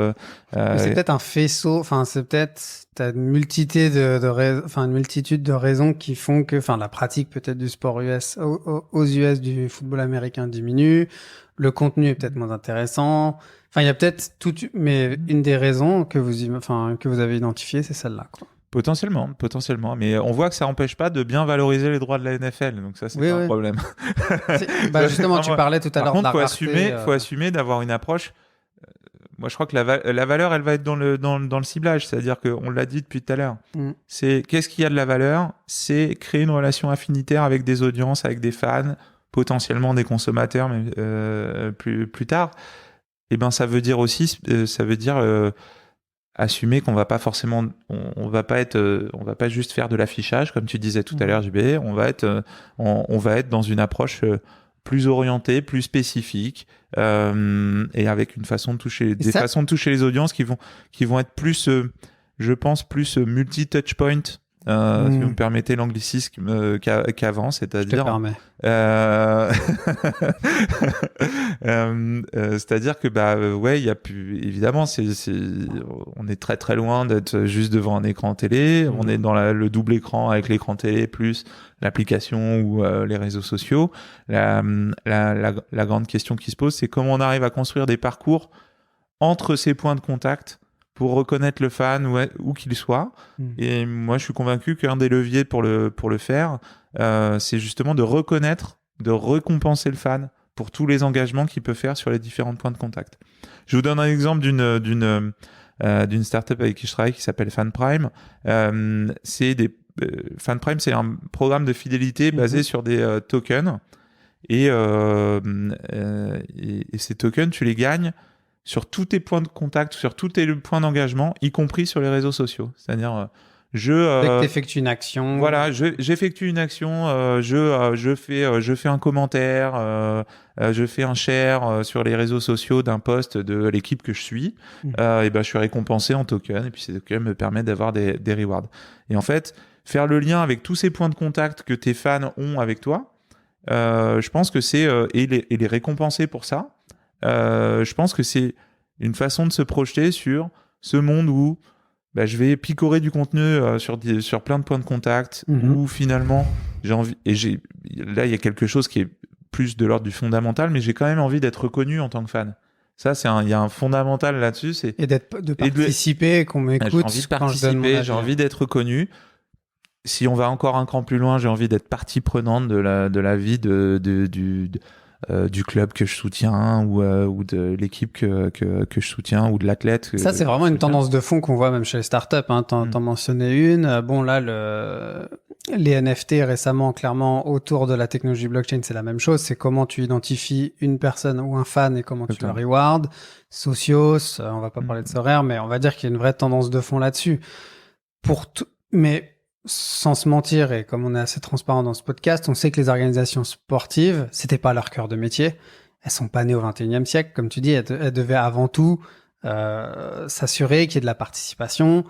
C'est peut-être un faisceau. Enfin, c'est peut-être t'as une multitude de raisons qui font que, la pratique peut-être du sport US aux US du football américain diminue. Le contenu est peut-être moins intéressant. Enfin, il y a peut-être mais une des raisons que vous avez identifiées, c'est celle-là, quoi. Potentiellement. Mais on voit que ça n'empêche pas de bien valoriser les droits de la NFL. Donc ça, c'est pas un problème. Justement, tu parlais tout à l'heure de la rareté. Faut assumer d'avoir une approche. Moi, je crois que la valeur, elle va être dans le ciblage. C'est-à-dire qu'on l'a dit depuis tout à l'heure. Qu'est-ce qu'il y a de la valeur ? C'est créer une relation affinitaire avec des audiences, avec des fans, potentiellement des consommateurs, mais plus tard. Et ben, ça veut dire aussi, assumer qu'on va pas forcément, on va pas juste faire de l'affichage comme tu disais tout à l'heure, JB. On va être dans une approche plus orientée, plus spécifique, et avec une façon de toucher, façons de toucher les audiences qui vont être plus, je pense, plus multi-touch point. Si vous me permettez l'anglicisme qu'avant, c'est-à-dire. C'est-à-dire que il y a plus, évidemment, on est très très loin d'être juste devant un écran télé. On est dans le double écran avec l'écran télé plus l'application ou les réseaux sociaux. La grande question qui se pose, c'est comment on arrive à construire des parcours entre ces points de contact pour reconnaître le fan où qu'il soit. Et moi, je suis convaincu qu'un des leviers pour le faire, c'est justement de reconnaître, de récompenser le fan pour tous les engagements qu'il peut faire sur les différents points de contact. Je vous donne un exemple d'une startup avec qui je travaille qui s'appelle FanPrime. FanPrime, c'est un programme de fidélité basé sur des tokens. Et ces tokens, tu les gagnes sur tous tes points de contact, sur tous tes points d'engagement, y compris sur les réseaux sociaux. C'est-à-dire, dès que tu effectues une action. Voilà, j'effectue une action, je fais un commentaire, je fais un share sur les réseaux sociaux d'un post de l'équipe que je suis, et je suis récompensé en tokens, et puis ces tokens me permettent d'avoir des rewards. Et en fait, faire le lien avec tous ces points de contact que tes fans ont avec toi, je pense que c'est et les récompenser pour ça. Je pense que c'est une façon de se projeter sur ce monde où je vais picorer du contenu sur plein de points de contact, où finalement j'ai envie, là il y a quelque chose qui est plus de l'ordre du fondamental, mais j'ai quand même envie d'être reconnu en tant que fan. Ça, il y a un fondamental là-dessus, et de participer, qu'on m'écoute. J'ai envie de participer, j'ai envie d'être reconnu. Si on va encore un cran plus loin, j'ai envie d'être partie prenante de la vie du club que je soutiens ou de l'équipe que je soutiens ou de l'athlète. Ça, c'est vraiment une tendance de fond qu'on voit même chez les startups. T'en mentionnais une. Bon, là, les NFT récemment, clairement, autour de la technologie blockchain, c'est la même chose. C'est comment tu identifies une personne ou un fan et comment tu le rewards. Socios, on va pas parler de Sorare, mais on va dire qu'il y a une vraie tendance de fond là-dessus. Mais sans se mentir, et comme on est assez transparent dans ce podcast, on sait que les organisations sportives, c'était pas leur cœur de métier. Elles sont pas nées au 21e siècle. Comme tu dis, elles devaient avant tout s'assurer qu'il y ait de la participation.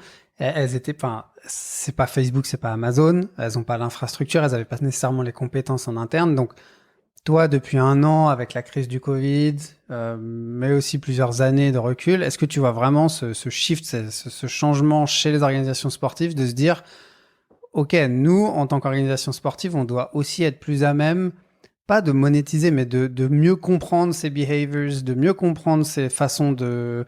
C'est pas Facebook, c'est pas Amazon. Elles ont pas l'infrastructure, elles avaient pas nécessairement les compétences en interne. Donc, toi, depuis 1 an, avec la crise du Covid, mais aussi plusieurs années de recul, est-ce que tu vois vraiment ce shift, ce changement chez les organisations sportives de se dire OK, nous, en tant qu'organisation sportive, on doit aussi être plus à même, pas de monétiser, mais de mieux comprendre ces behaviors, de mieux comprendre ces façons de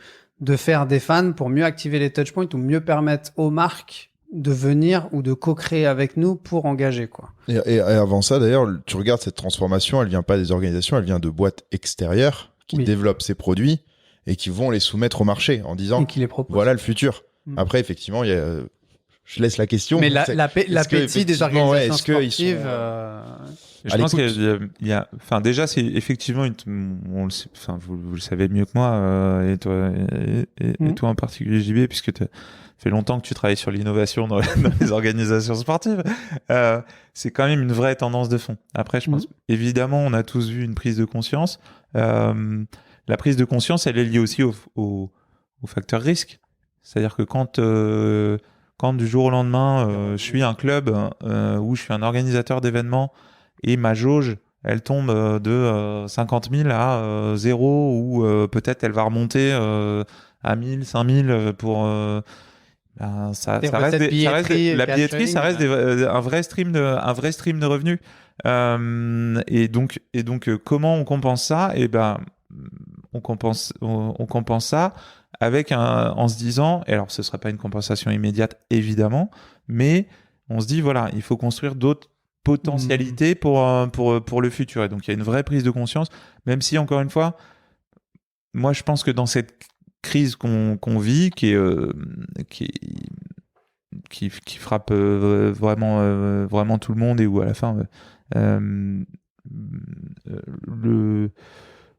faire des fans pour mieux activer les touchpoints ou mieux permettre aux marques de venir ou de co-créer avec nous pour engager, quoi. Et avant ça, d'ailleurs, tu regardes cette transformation, elle vient pas des organisations, elle vient de boîtes extérieures qui développent ces produits et qui vont les soumettre au marché en disant et qui les proposent. Voilà le futur. Après, effectivement, il y a... Je laisse la question. Mais l'appétit des organisations sportives... Je pense qu'il y a, enfin, déjà, c'est effectivement, vous le savez mieux que moi, et toi en particulier, JB, puisque ça fait longtemps que tu travailles sur l'innovation dans les organisations sportives. C'est quand même une vraie tendance de fond. Après, je pense, évidemment, on a tous vu une prise de conscience. La prise de conscience, elle est liée aussi au facteur risque. C'est-à-dire que quand du jour au lendemain, je suis un club où je suis un organisateur d'événements et ma jauge, elle tombe de 50 000 à 0, ou peut-être elle va remonter à 1000, 5000 pour... ça reste la billetterie, ça reste un vrai stream de revenus. Et donc, comment on compense ça? On compense ça avec en se disant, et alors ce serait pas une compensation immédiate évidemment, mais on se dit voilà, il faut construire d'autres potentialités pour le futur. Et donc il y a une vraie prise de conscience, même si encore une fois, moi je pense que dans cette crise qu'on vit, qui frappe vraiment tout le monde, et où à la fin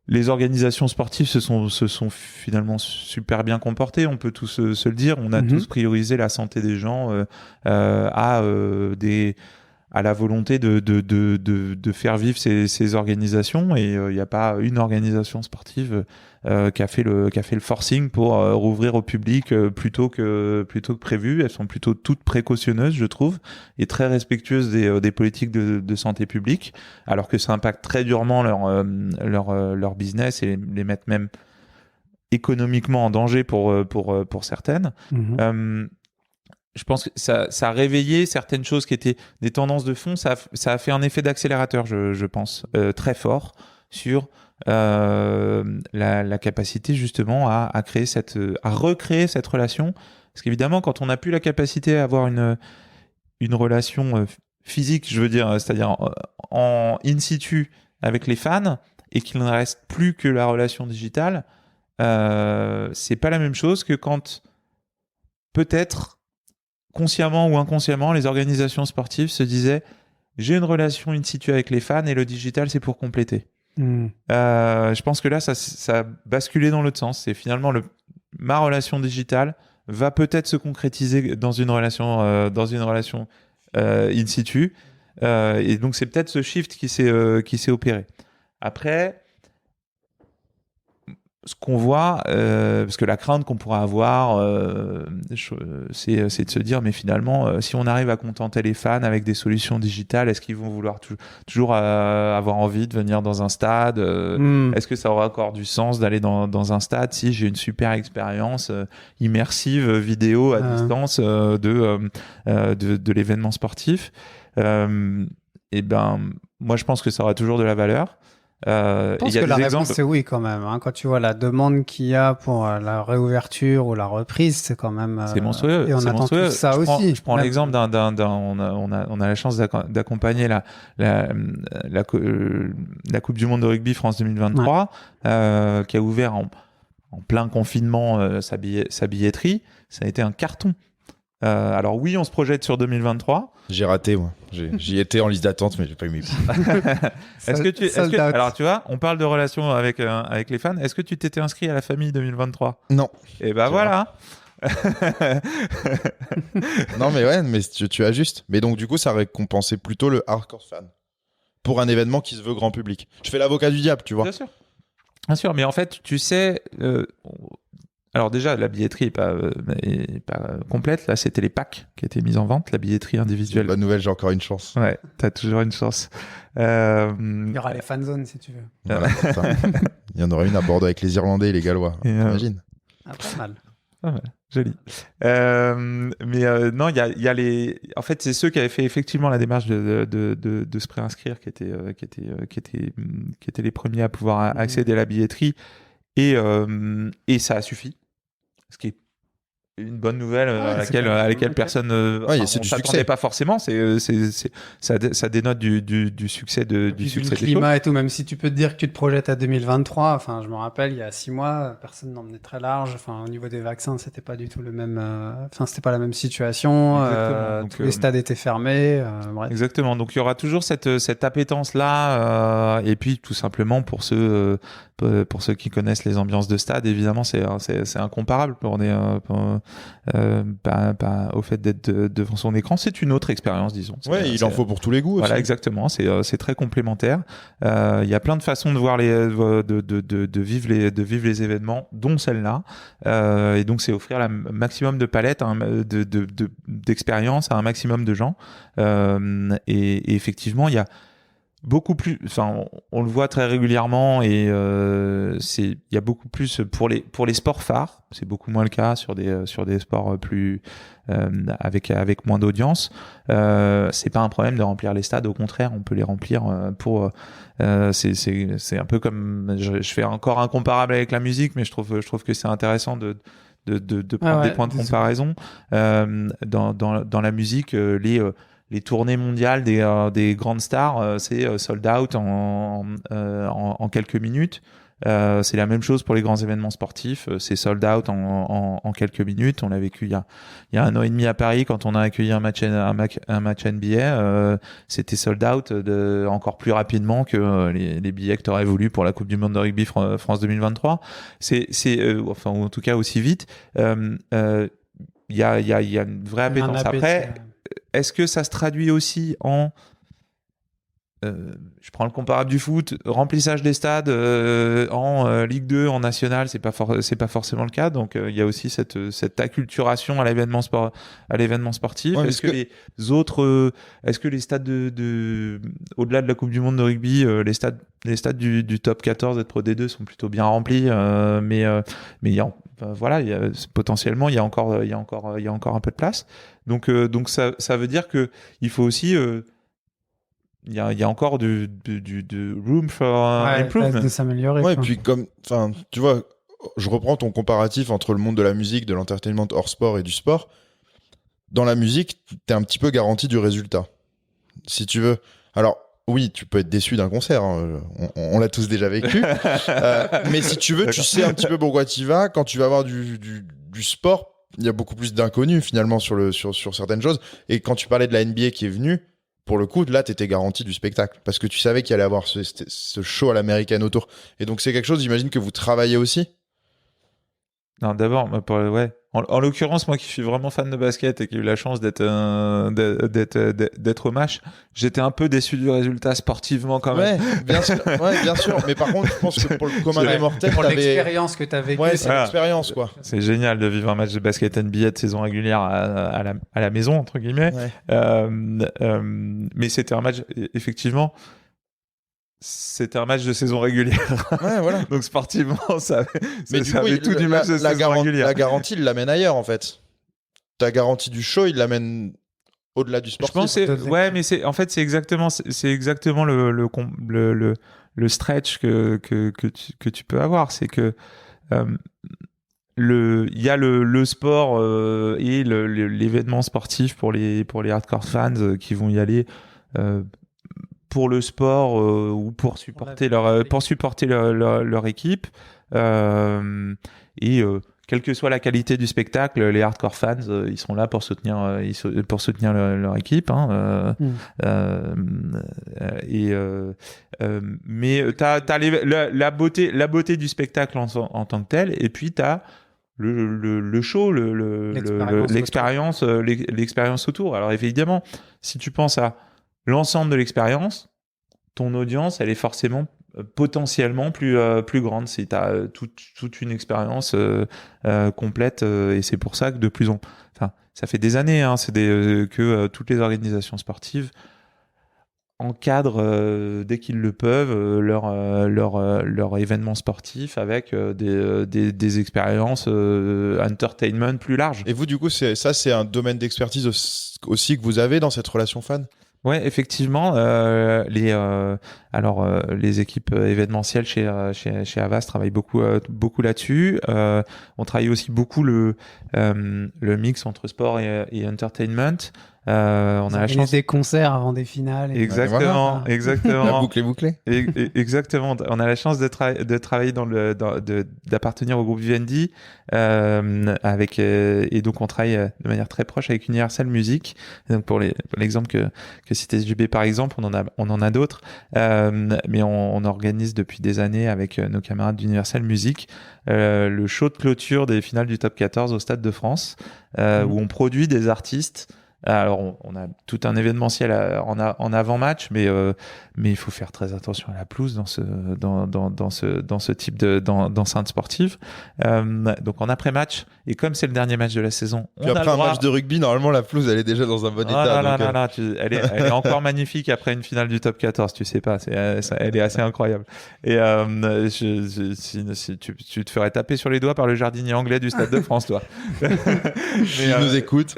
les organisations sportives se sont finalement super bien comportées, on peut tous se le dire. On a tous priorisé la santé des gens à la volonté de faire vivre ces organisations, et il n'y a pas une organisation sportive qui a fait le forcing pour rouvrir au public plutôt que prévu. Elles sont plutôt toutes précautionneuses, je trouve, et très respectueuses des politiques de santé publique, alors que ça impacte très durement leur business, et les mettent même économiquement en danger pour certaines. Je pense que ça a réveillé certaines choses qui étaient des tendances de fond. Ça a fait un effet d'accélérateur, je pense, très fort sur la capacité justement à recréer cette relation. Parce qu'évidemment, quand on n'a plus la capacité à avoir une relation physique, je veux dire, c'est-à-dire en in situ avec les fans, et qu'il ne reste plus que la relation digitale, c'est pas la même chose que quand peut-être consciemment ou inconsciemment, les organisations sportives se disaient « j'ai une relation in situ avec les fans et le digital, c'est pour compléter ». Je pense que là, ça a basculé dans l'autre sens. C'est finalement ma relation digitale va peut-être se concrétiser dans une relation in situ. Et donc, c'est peut-être ce shift qui s'est opéré. Après, ce qu'on voit, parce que la crainte qu'on pourra avoir, c'est de se dire, mais finalement, si on arrive à contenter les fans avec des solutions digitales, est-ce qu'ils vont vouloir toujours avoir envie de venir dans un stade? Est-ce que ça aura encore du sens d'aller dans un stade si j'ai une super expérience immersive vidéo à distance de l'événement sportif? Et moi, je pense que ça aura toujours de la valeur. Je pense que la réponse c'est oui quand même. Quand tu vois la demande qu'il y a pour la réouverture ou la reprise, c'est quand même. C'est monstrueux. Et on attend tout ça aussi. Je prends l'exemple on a la chance d'accompagner la Coupe du Monde de rugby France 2023, qui a ouvert en plein confinement sa billetterie. Ça a été un carton. Alors oui, on se projette sur 2023. J'ai raté, moi. J'y étais en liste d'attente, mais j'ai pas eu mes Alors tu vois, on parle de relations avec les fans. Est-ce que tu t'étais inscrit à la famille 2023? Non. Et voilà. Non, mais ouais, mais tu ajustes. Mais donc du coup, ça récompensait plutôt le hardcore fan pour un événement qui se veut grand public. Je fais l'avocat du diable, tu vois. Bien sûr, mais en fait, tu sais. Alors déjà, la billetterie est pas complète. Là, c'était les packs qui étaient mis en vente, la billetterie individuelle. Bonne nouvelle, j'ai encore une chance. Ouais, t'as toujours une chance. Il y aura les fan zones si tu veux. Voilà, il y en aura une à Bordeaux avec les Irlandais et les Gallois. T'imagines? Pas mal. Joli. Non, il y a les. En fait, c'est ceux qui avaient fait effectivement la démarche de se préinscrire qui étaient les premiers à pouvoir accéder à la billetterie, et ça a suffi. Ce qui est une bonne nouvelle à laquelle personne ne s'attendait pas forcément. Ça dénote du succès du succès des climat choses. Et tout, même si tu peux te dire que tu te projettes à 2023. Enfin, je me rappelle, il y a 6 mois, personne n'emmenait très large. Enfin, au niveau des vaccins, c'était pas du tout le même. C'était pas la même situation. Tous les stades étaient fermés. Bref. Exactement. Donc il y aura toujours cette appétence là, et puis tout simplement pour ceux qui connaissent les ambiances de stade, évidemment, c'est incomparable. Au fait d'être devant son écran, c'est une autre expérience, disons. Il en faut pour tous les goûts. Voilà, aussi. exactement. C'est très complémentaire. Il y a plein de façons de voir de vivre les événements, dont celle-là. Et donc, c'est offrir un maximum de palettes, d'expériences à un maximum de gens. Et effectivement, il y a beaucoup plus, enfin, on le voit très régulièrement et il y a beaucoup plus pour les sports phares. C'est beaucoup moins le cas sur des sports plus avec moins d'audience. C'est pas un problème de remplir les stades. Au contraire, on peut les remplir c'est un peu comme je fais encore un comparable avec la musique, mais je trouve que c'est intéressant de prendre des points de comparaison. Dans la musique, les tournées mondiales des grandes stars, c'est sold out en quelques minutes. C'est la même chose pour les grands événements sportifs, c'est sold out en quelques minutes. On l'a vécu il y a 1 an et demi à Paris quand on a accueilli un match NBA. C'était sold out encore plus rapidement que les billets que tu aurais voulu pour la Coupe du Monde de rugby France 2023. Enfin, en tout cas aussi vite. Il y a une vraie appétence. Après, est-ce que ça se traduit aussi en je prends le comparable du foot, remplissage des stades en Ligue 2, en National, c'est pas forcément le cas. Donc il y a aussi cette acculturation à l'événement sportif. Ouais, est-ce que les stades au-delà de la Coupe du Monde de rugby, les stades du top 14 de Pro D2 sont plutôt bien remplis, mais il y a potentiellement il y a encore un peu de place. Donc ça veut dire que il faut aussi il y a encore du room for improvement. De s'améliorer. Ouais, et puis tu vois, je reprends ton comparatif entre le monde de la musique, de l'entertainment hors sport et du sport. Dans la musique, t'es un petit peu garanti du résultat. Si tu veux. Alors, oui, tu peux être déçu d'un concert, hein. On l'a tous déjà vécu. Mais si tu veux, tu sais un petit peu pourquoi tu vas. Quand tu vas avoir du sport, il y a beaucoup plus d'inconnus finalement sur certaines choses. Et quand tu parlais de la NBA qui est venue, pour le coup, là, t'étais garanti du spectacle parce que tu savais qu'il allait avoir ce show à l'américaine autour. Et donc, c'est quelque chose, j'imagine, que vous travaillez aussi. Non, d'abord, en l'occurrence, moi qui suis vraiment fan de basket et qui ai eu la chance d'être au match, j'étais un peu déçu du résultat sportivement quand même. Bien sûr. Mais par contre, je pense que pour le commun des mortels, pour l'expérience que tu as vécue. Ouais, c'est l'expérience, quoi. C'est génial de vivre un match de basket NBA de saison régulière à la maison, entre guillemets. Ouais. Mais c'était un match, effectivement, c'était un match de saison régulière. Ouais, voilà. Donc sportivement, ça avait tout du match de saison régulière. La garantie, il l'amène ailleurs, en fait. Ta garantie du show, il l'amène au-delà du sportif. Je pense mais c'est exactement le stretch que tu peux avoir. C'est que il y a le sport et l'événement sportif pour les hardcore fans qui vont y aller pour le sport ou pour supporter leur équipe et quelle que soit la qualité du spectacle, les hardcore fans ils sont là pour soutenir leur équipe, hein, mais t'as la beauté du spectacle en tant que tel, et puis t'as le show, l'expérience autour. Alors évidemment, si tu penses à l'ensemble de l'expérience, ton audience, elle est forcément potentiellement plus grande si tu as toute une expérience complète, et c'est pour ça que ça fait des années, hein, que toutes les organisations sportives encadrent dès qu'ils le peuvent leur événement sportif avec des expériences entertainment plus larges. Et vous, du coup, c'est un domaine d'expertise aussi que vous avez dans cette relation fan? Ouais, effectivement, les équipes événementielles chez Havas travaillent beaucoup là-dessus. On travaille aussi beaucoup le mix entre sport et entertainment. On a la chance des concerts avant des finales. Exactement. La boucle est bouclée. Exactement. On a la chance de travailler d'appartenir au groupe Vivendi, et donc on travaille de manière très proche avec Universal Music. Et donc pour l'exemple que citait JB par exemple, on en a d'autres, mais on organise depuis des années avec nos camarades d'Universal Music le show de clôture des finales du Top 14 au Stade de France, où on produit des artistes Alors, on a tout un événementiel en avant-match, mais il faut faire très attention à la pelouse dans ce type d'enceinte sportive. Donc, en après-match, et comme c'est le dernier match de la saison, Puis après un match de rugby, normalement, la pelouse, elle est déjà dans un bon état. Elle est encore magnifique après une finale du top 14, tu sais pas. Elle est assez incroyable. Et si tu te ferais taper sur les doigts par le jardinier anglais du Stade de France, toi. S'il nous écoute.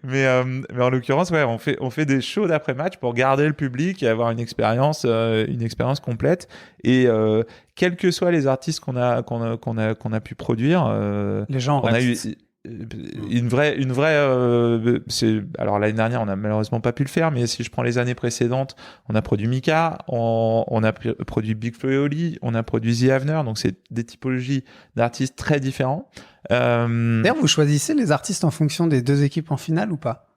Mais en l'occurrence, ouais, on fait des shows d'après-match pour garder le public et avoir une expérience complète. Et quels que soient les artistes qu'on a pu produire, les gens on a eu une vraie alors l'année dernière on a malheureusement pas pu le faire, mais si je prends les années précédentes, on a produit Mika, on a produit Big Flo et Oli, on a produit The Avener, donc c'est des typologies d'artistes très différents. D'ailleurs, vous choisissez les artistes en fonction des deux équipes en finale ou pas?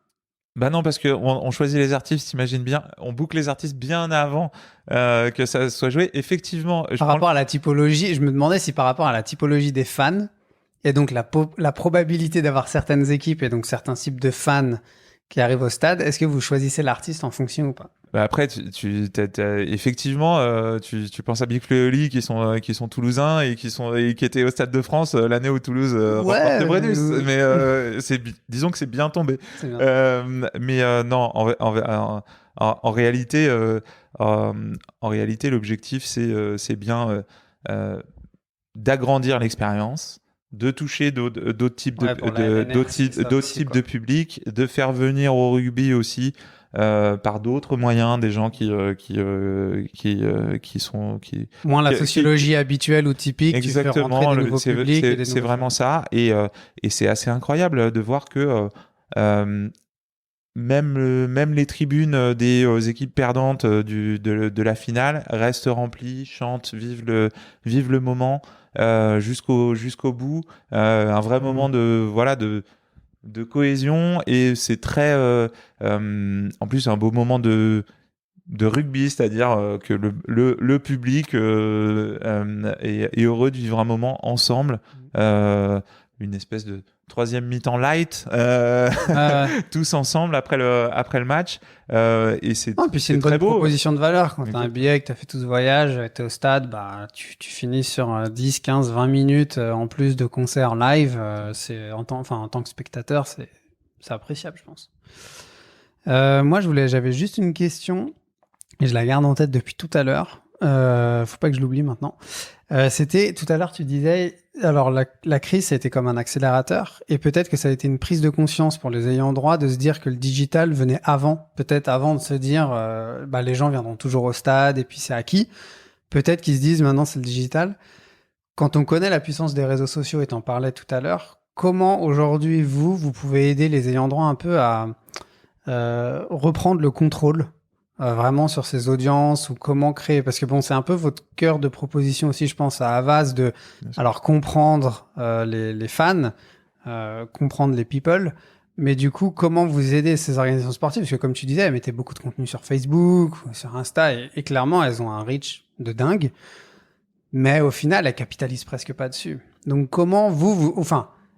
Bah non, parce que on choisit les artistes, t'imagines bien, on boucle les artistes bien avant que ça soit joué. Effectivement, par rapport à la typologie, je me demandais si par rapport à la typologie des fans, et donc la probabilité d'avoir certaines équipes et donc certains types de fans qui arrivent au stade, est-ce que vous choisissez l'artiste en fonction ou pas? Bah après, effectivement, tu penses à Big Flo et Oli qui sont toulousains et qui étaient au Stade de France l'année où Toulouse remporte le Brennus. Mais disons que c'est bien tombé. C'est bien. Non, en réalité, l'objectif c'est bien d'agrandir l'expérience, de toucher d'autres types de publics, de faire venir au rugby aussi par d'autres moyens des gens qui sont moins la sociologie habituelle ou typique. Exactement, tu fais rentrer des nouveaux publics, c'est vraiment ça, et c'est assez incroyable de voir que même les tribunes des équipes perdantes de la finale restent remplies, chantent, vivent le moment jusqu'au bout, un vrai moment de cohésion, et c'est très en plus un beau moment de rugby, c'est-à-dire que le public est heureux de vivre un moment ensemble, une espèce de troisième mi-temps light, tous ensemble après le match, et c'est puis c'est une très bonne beau. proposition de valeur. Quand tu as un billet, que tu as fait tout ce voyage, tu es au stade, bah, tu finis sur 10, 15, 20 minutes en plus de concerts live. C'est en tant que spectateur, c'est appréciable, je pense. Moi, j'avais juste une question et je la garde en tête depuis tout à l'heure. Faut pas que je l'oublie maintenant. C'était tout à l'heure, tu disais, alors la crise, ça a été comme un accélérateur, et peut-être que ça a été une prise de conscience pour les ayants droit de se dire que le digital venait peut-être avant de se dire, les gens viendront toujours au stade et puis c'est acquis. Peut-être qu'ils se disent maintenant c'est le digital. Quand on connaît la puissance des réseaux sociaux, et t'en parlais tout à l'heure, comment aujourd'hui vous pouvez aider les ayants droit un peu à reprendre le contrôle vraiment sur ces audiences, ou comment créer, parce que bon, c'est un peu votre cœur de proposition aussi, je pense, à Havas, alors comprendre les fans, comprendre les people, mais du coup, comment vous aidez ces organisations sportives, parce que comme tu disais, elles mettaient beaucoup de contenu sur Facebook, sur Insta, et clairement, elles ont un reach de dingue, mais au final, elles capitalisent presque pas dessus. Donc comment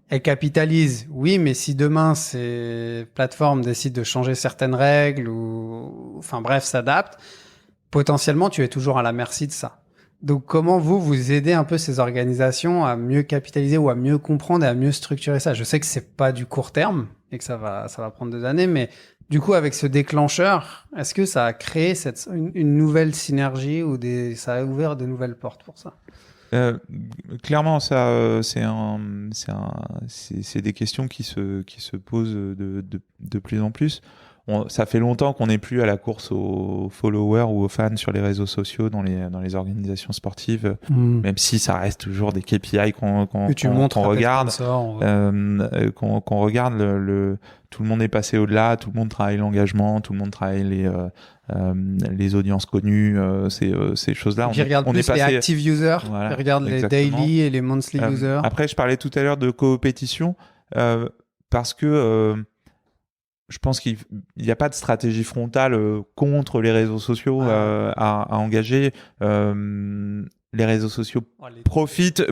elles capitalisent, oui, mais si demain ces plateformes décident de changer certaines règles ou, s'adaptent, potentiellement tu es toujours à la merci de ça. Donc comment vous aidez un peu ces organisations à mieux capitaliser ou à mieux comprendre et à mieux structurer ça? Je sais que c'est pas du court terme et que ça va prendre des années, mais du coup avec ce déclencheur, est-ce que ça a créé une nouvelle synergie ou ça a ouvert de nouvelles portes pour ça? Clairement, ça, c'est des questions qui se posent de plus en plus. Ça fait longtemps qu'on n'est plus à la course aux followers ou aux fans sur les réseaux sociaux dans les organisations sportives, même si ça reste toujours des KPI qu'on regarde, qu'on regarde. Tout le monde est passé au-delà, tout le monde travaille l'engagement, tout le monde travaille les audiences connues, ces choses-là. Qui regardent plus les active users, voilà, qui regardent exactement. Les daily et les monthly users. Après, je parlais tout à l'heure de coopétition, parce que je pense qu'il n'y a pas de stratégie frontale contre les réseaux sociaux à engager. Les réseaux sociaux profitent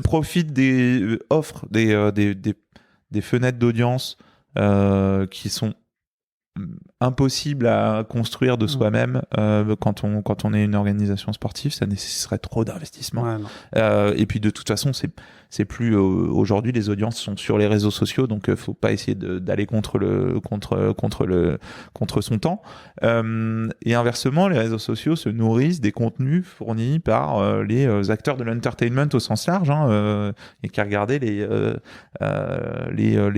offrent des fenêtres d'audience qui sont impossible à construire de soi-même quand on est une organisation sportive. Ça nécessiterait trop d'investissement. Ouais, Et puis de toute façon, c'est plus aujourd'hui, les audiences sont sur les réseaux sociaux, donc faut pas essayer d'aller contre son temps. Et inversement, les réseaux sociaux se nourrissent des contenus fournis par les acteurs de l'entertainment au sens large, et qu'à regarder les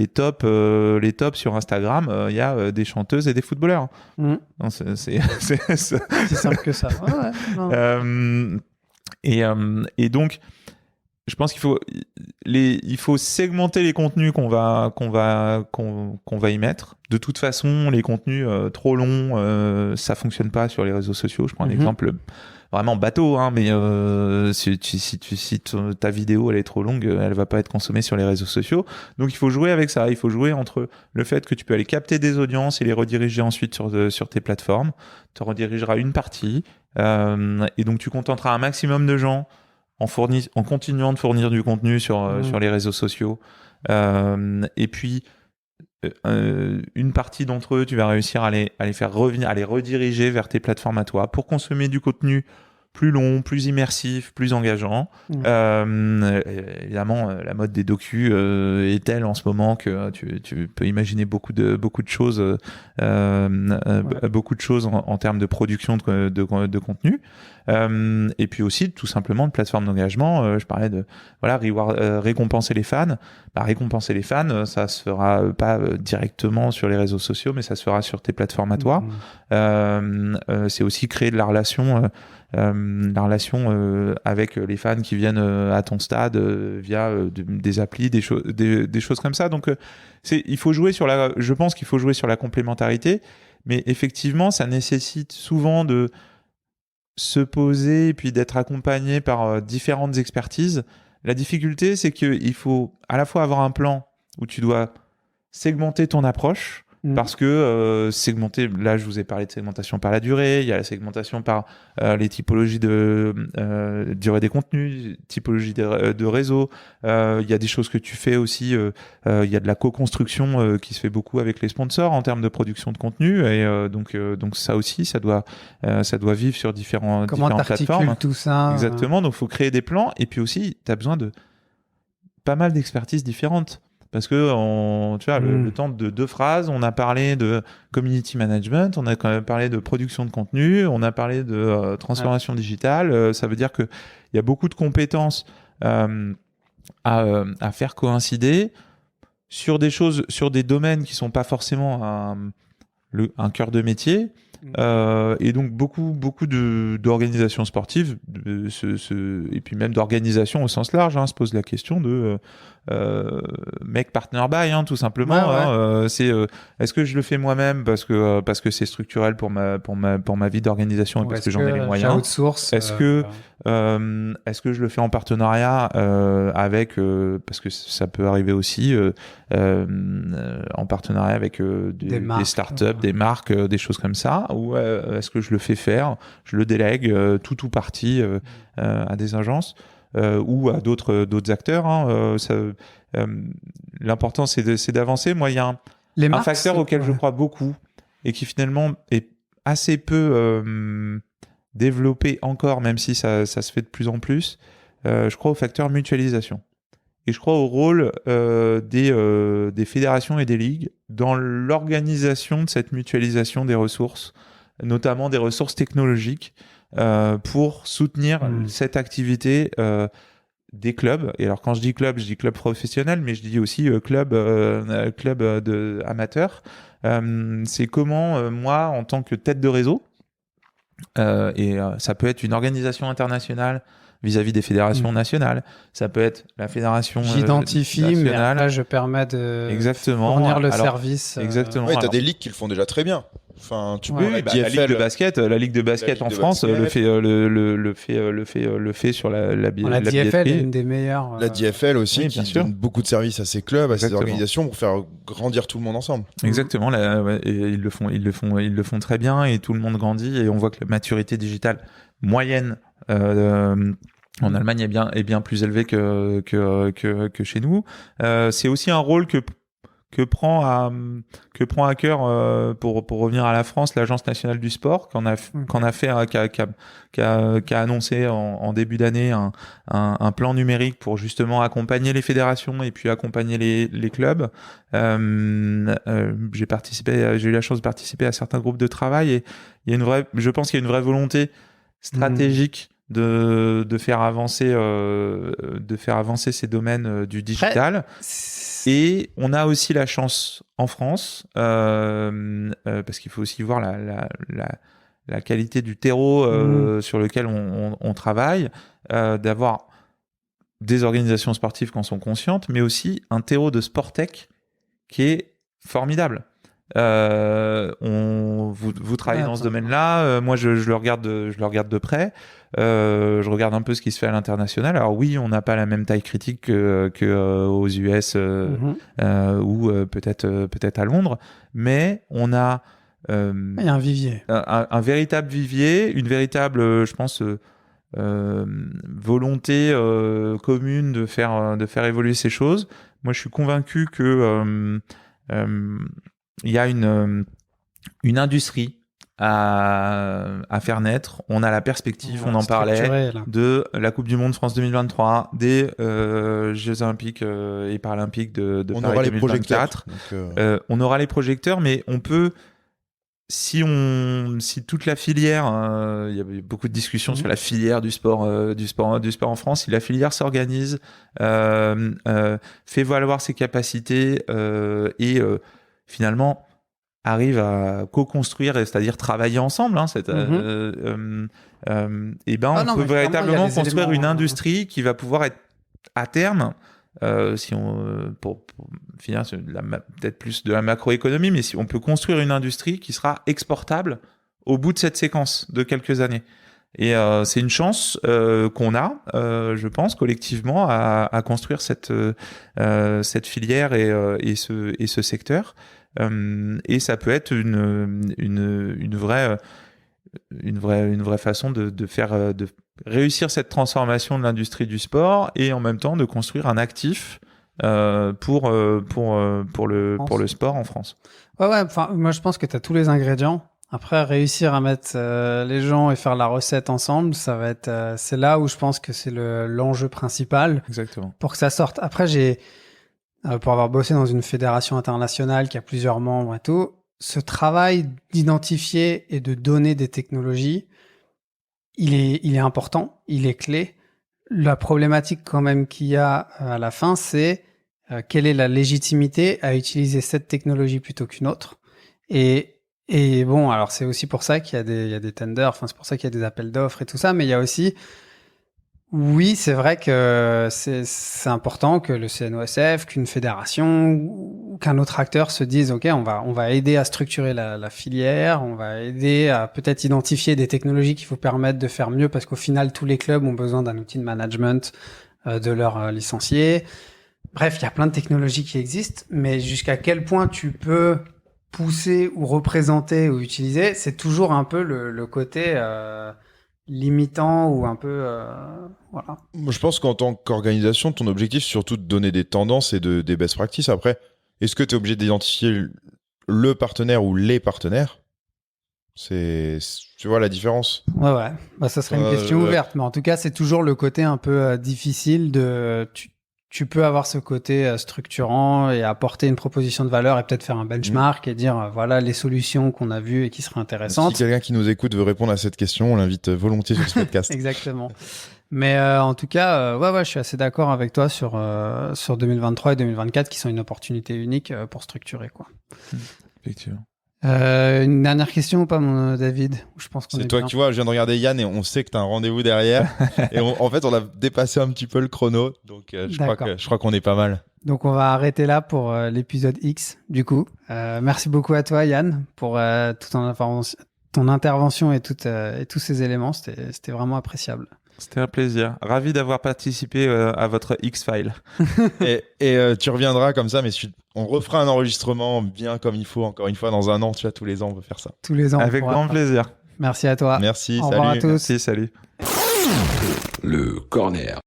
tops sur Instagram, il y a des chanteuses et des footballeurs. Non, c'est simple que ça. Et donc, je pense qu'il faut segmenter les contenus qu'on va y mettre. De toute façon, les contenus trop longs, ça fonctionne pas sur les réseaux sociaux. Je prends un exemple vraiment bateau, mais si ta vidéo elle est trop longue, elle va pas être consommée sur les réseaux sociaux. Donc il faut jouer avec ça. Il faut jouer entre le fait que tu peux aller capter des audiences et les rediriger ensuite sur tes plateformes. Tu redirigeras une partie, et donc tu contenteras un maximum de gens en continuant de fournir du contenu sur les réseaux sociaux. Et puis une partie d'entre eux, tu vas réussir à les faire revenir, à les rediriger vers tes plateformes à toi pour consommer du contenu plus long, plus immersif, plus engageant. Évidemment, la mode des docus est telle en ce moment que tu peux imaginer beaucoup de choses, beaucoup de choses en termes de production de contenu. Et puis aussi tout simplement de plateforme d'engagement. Je parlais de récompenser les fans. Récompenser les fans, ça se fera pas directement sur les réseaux sociaux, mais ça se fera sur tes plateformes à toi. C'est aussi créer de la relation avec les fans qui viennent à ton stade via des applis, des choses comme ça. Donc je pense qu'il faut jouer sur la complémentarité, mais effectivement ça nécessite souvent de se poser et puis d'être accompagné par différentes expertises. La difficulté, c'est qu'il faut à la fois avoir un plan où tu dois segmenter ton approche, parce que segmenter, là je vous ai parlé de segmentation par la durée, il y a la segmentation par les typologies de durée des contenus, typologie de réseau, il y a des choses que tu fais aussi, il y a de la co-construction qui se fait beaucoup avec les sponsors en termes de production de contenu, et donc ça aussi, ça doit vivre sur différentes plateformes. Tout ça. Exactement, donc il faut créer des plans, et puis aussi tu as besoin de pas mal d'expertises différentes. Parce que tu vois, le temps de 2 phrases, on a parlé de community management, on a quand même parlé de production de contenu, on a parlé de transformation digitale. Ça veut dire qu'il y a beaucoup de compétences à faire coïncider sur des choses, sur des domaines qui sont pas forcément un cœur de métier. Et donc beaucoup d'organisations sportives et puis même d'organisations au sens large se posent la question de make partner buy, tout simplement. C'est est-ce que je le fais moi-même parce que c'est structurel pour ma vie d'organisation et parce que j'en ai les moyens. Est-ce que je le fais en partenariat avec parce que ça peut arriver aussi en partenariat avec des startups, des marques, des choses comme ça, ou est-ce que je le fais faire, je le délègue tout ou partie à des agences ou à d'autres acteurs. L'important c'est d'avancer. Moi, il y a un facteur auquel je crois beaucoup et qui finalement est assez peu développé encore, même si ça se fait de plus en plus. Je crois au facteur mutualisation. Et je crois au rôle des fédérations et des ligues dans l'organisation de cette mutualisation des ressources, notamment des ressources technologiques, pour soutenir cette activité des clubs. Et alors quand je dis club professionnel, mais je dis aussi club amateurs. C'est comment moi, en tant que tête de réseau, et ça peut être une organisation internationale vis-à-vis des fédérations nationales, ça peut être la fédération j'identifie, nationale. Mais après je permets de fournir le service. Exactement. Oui, t'as des ligues qui le font déjà très bien. Enfin, tu peux. La ligue de basket en France le fait sur la DFL est une des meilleures. La DFL aussi, qui donne beaucoup de services à ces clubs, à ces organisations pour faire grandir tout le monde ensemble. Exactement. Et ils le font très bien et tout le monde grandit et on voit que la maturité digitale moyenne en Allemagne est bien plus élevée que chez nous. C'est aussi un rôle que que prend à cœur, pour revenir à la France, l'Agence nationale du sport, qui a annoncé en début d'année un plan numérique pour justement accompagner les fédérations et puis accompagner les clubs. J'ai eu la chance de participer à certains groupes de travail, et je pense qu'il y a une vraie volonté stratégique de faire avancer ces domaines du digital. Et on a aussi la chance en France, parce qu'il faut aussi voir la qualité du terreau sur lequel on travaille, d'avoir des organisations sportives qui en sont conscientes, mais aussi un terreau de sport tech qui est formidable. Vous travaillez dans ce domaine-là. Moi, je le regarde de près. Je regarde un peu ce qui se fait à l'international. Alors oui, on n'a pas la même taille critique que aux US ou peut-être à Londres, mais on a il y a un vivier, un véritable vivier, une véritable, je pense, volonté commune de faire évoluer ces choses. Moi, je suis convaincu que il y a une industrie à faire naître. On a la perspective, on en parlait, de la Coupe du Monde France 2023, des Jeux Olympiques et Paralympiques de Paris 2024. On aura les projecteurs, mais on peut, si toute la filière, il y a beaucoup de discussions sur la filière du sport en France, si la filière s'organise, fait valoir ses capacités et finalement arrive à co-construire, c'est-à-dire travailler ensemble, on peut véritablement construire une industrie qui va pouvoir être à terme, pour finir peut-être plus de la macroéconomie, mais si on peut construire une industrie qui sera exportable au bout de cette séquence de quelques années. Et c'est une chance qu'on a, je pense, collectivement, à construire cette filière et ce secteur. Et ça peut être une vraie façon de réussir cette transformation de l'industrie du sport, et en même temps de construire un actif pour le sport en France. Ouais, enfin, moi je pense que tu as tous les ingrédients. Après, réussir à mettre les gens et faire la recette ensemble, ça va être, c'est là où je pense que c'est l'enjeu principal. Exactement. Pour que ça sorte. Après, pour avoir bossé dans une fédération internationale qui a plusieurs membres et tout, ce travail d'identifier et de donner des technologies, il est important, il est clé. La problématique quand même qu'il y a à la fin, c'est quelle est la légitimité à utiliser cette technologie plutôt qu'une autre. Et bon, alors c'est aussi pour ça qu'il y a des tenders, enfin c'est pour ça qu'il y a des appels d'offres et tout ça, mais il y a aussi, oui, c'est vrai que c'est important que le CNOSF, qu'une fédération ou qu'un autre acteur se dise, OK, on va aider à structurer la filière, on va aider à peut-être identifier des technologies qui vous permettent de faire mieux, parce qu'au final, tous les clubs ont besoin d'un outil de management de leurs licenciés. Bref, il y a plein de technologies qui existent, mais jusqu'à quel point tu peux pousser ou représenter ou utiliser, c'est toujours un peu le côté limitant ou un peu voilà. Moi, je pense qu'en tant qu'organisation, ton objectif, c'est surtout de donner des tendances et des best practices. Après, est-ce que tu es obligé d'identifier le partenaire ou les partenaires? Tu vois la différence? Ouais. Bah, ça serait une question ouverte, mais en tout cas, c'est toujours le côté un peu difficile de... Tu peux avoir ce côté structurant et apporter une proposition de valeur et peut-être faire un benchmark et dire voilà les solutions qu'on a vues et qui seraient intéressantes. Si quelqu'un qui nous écoute veut répondre à cette question, on l'invite volontiers sur ce podcast. Exactement. Mais en tout cas, ouais, je suis assez d'accord avec toi sur 2023 et 2024 qui sont une opportunité unique pour structurer, quoi. Effectivement. Une dernière question ou pas, mon David? Je pense qu'on c'est toi bien. qui vois, je viens de regarder Yann et on sait que tu as un rendez-vous derrière. Et en fait, on a dépassé un petit peu le chrono. Donc, je crois qu'on est pas mal. Donc, on va arrêter là pour l'épisode X, du coup. Merci beaucoup à toi, Yann, pour ton intervention et tous ces éléments. C'était vraiment appréciable. C'était un plaisir. Ravi d'avoir participé à votre X-File. et tu reviendras comme ça, mais on refera un enregistrement bien comme il faut, encore une fois, dans un an. Tu vois, tous les ans, on peut faire ça. Tous les ans. Avec grand plaisir. Merci à toi. Merci, Au revoir à tous. Merci, salut. Le corner.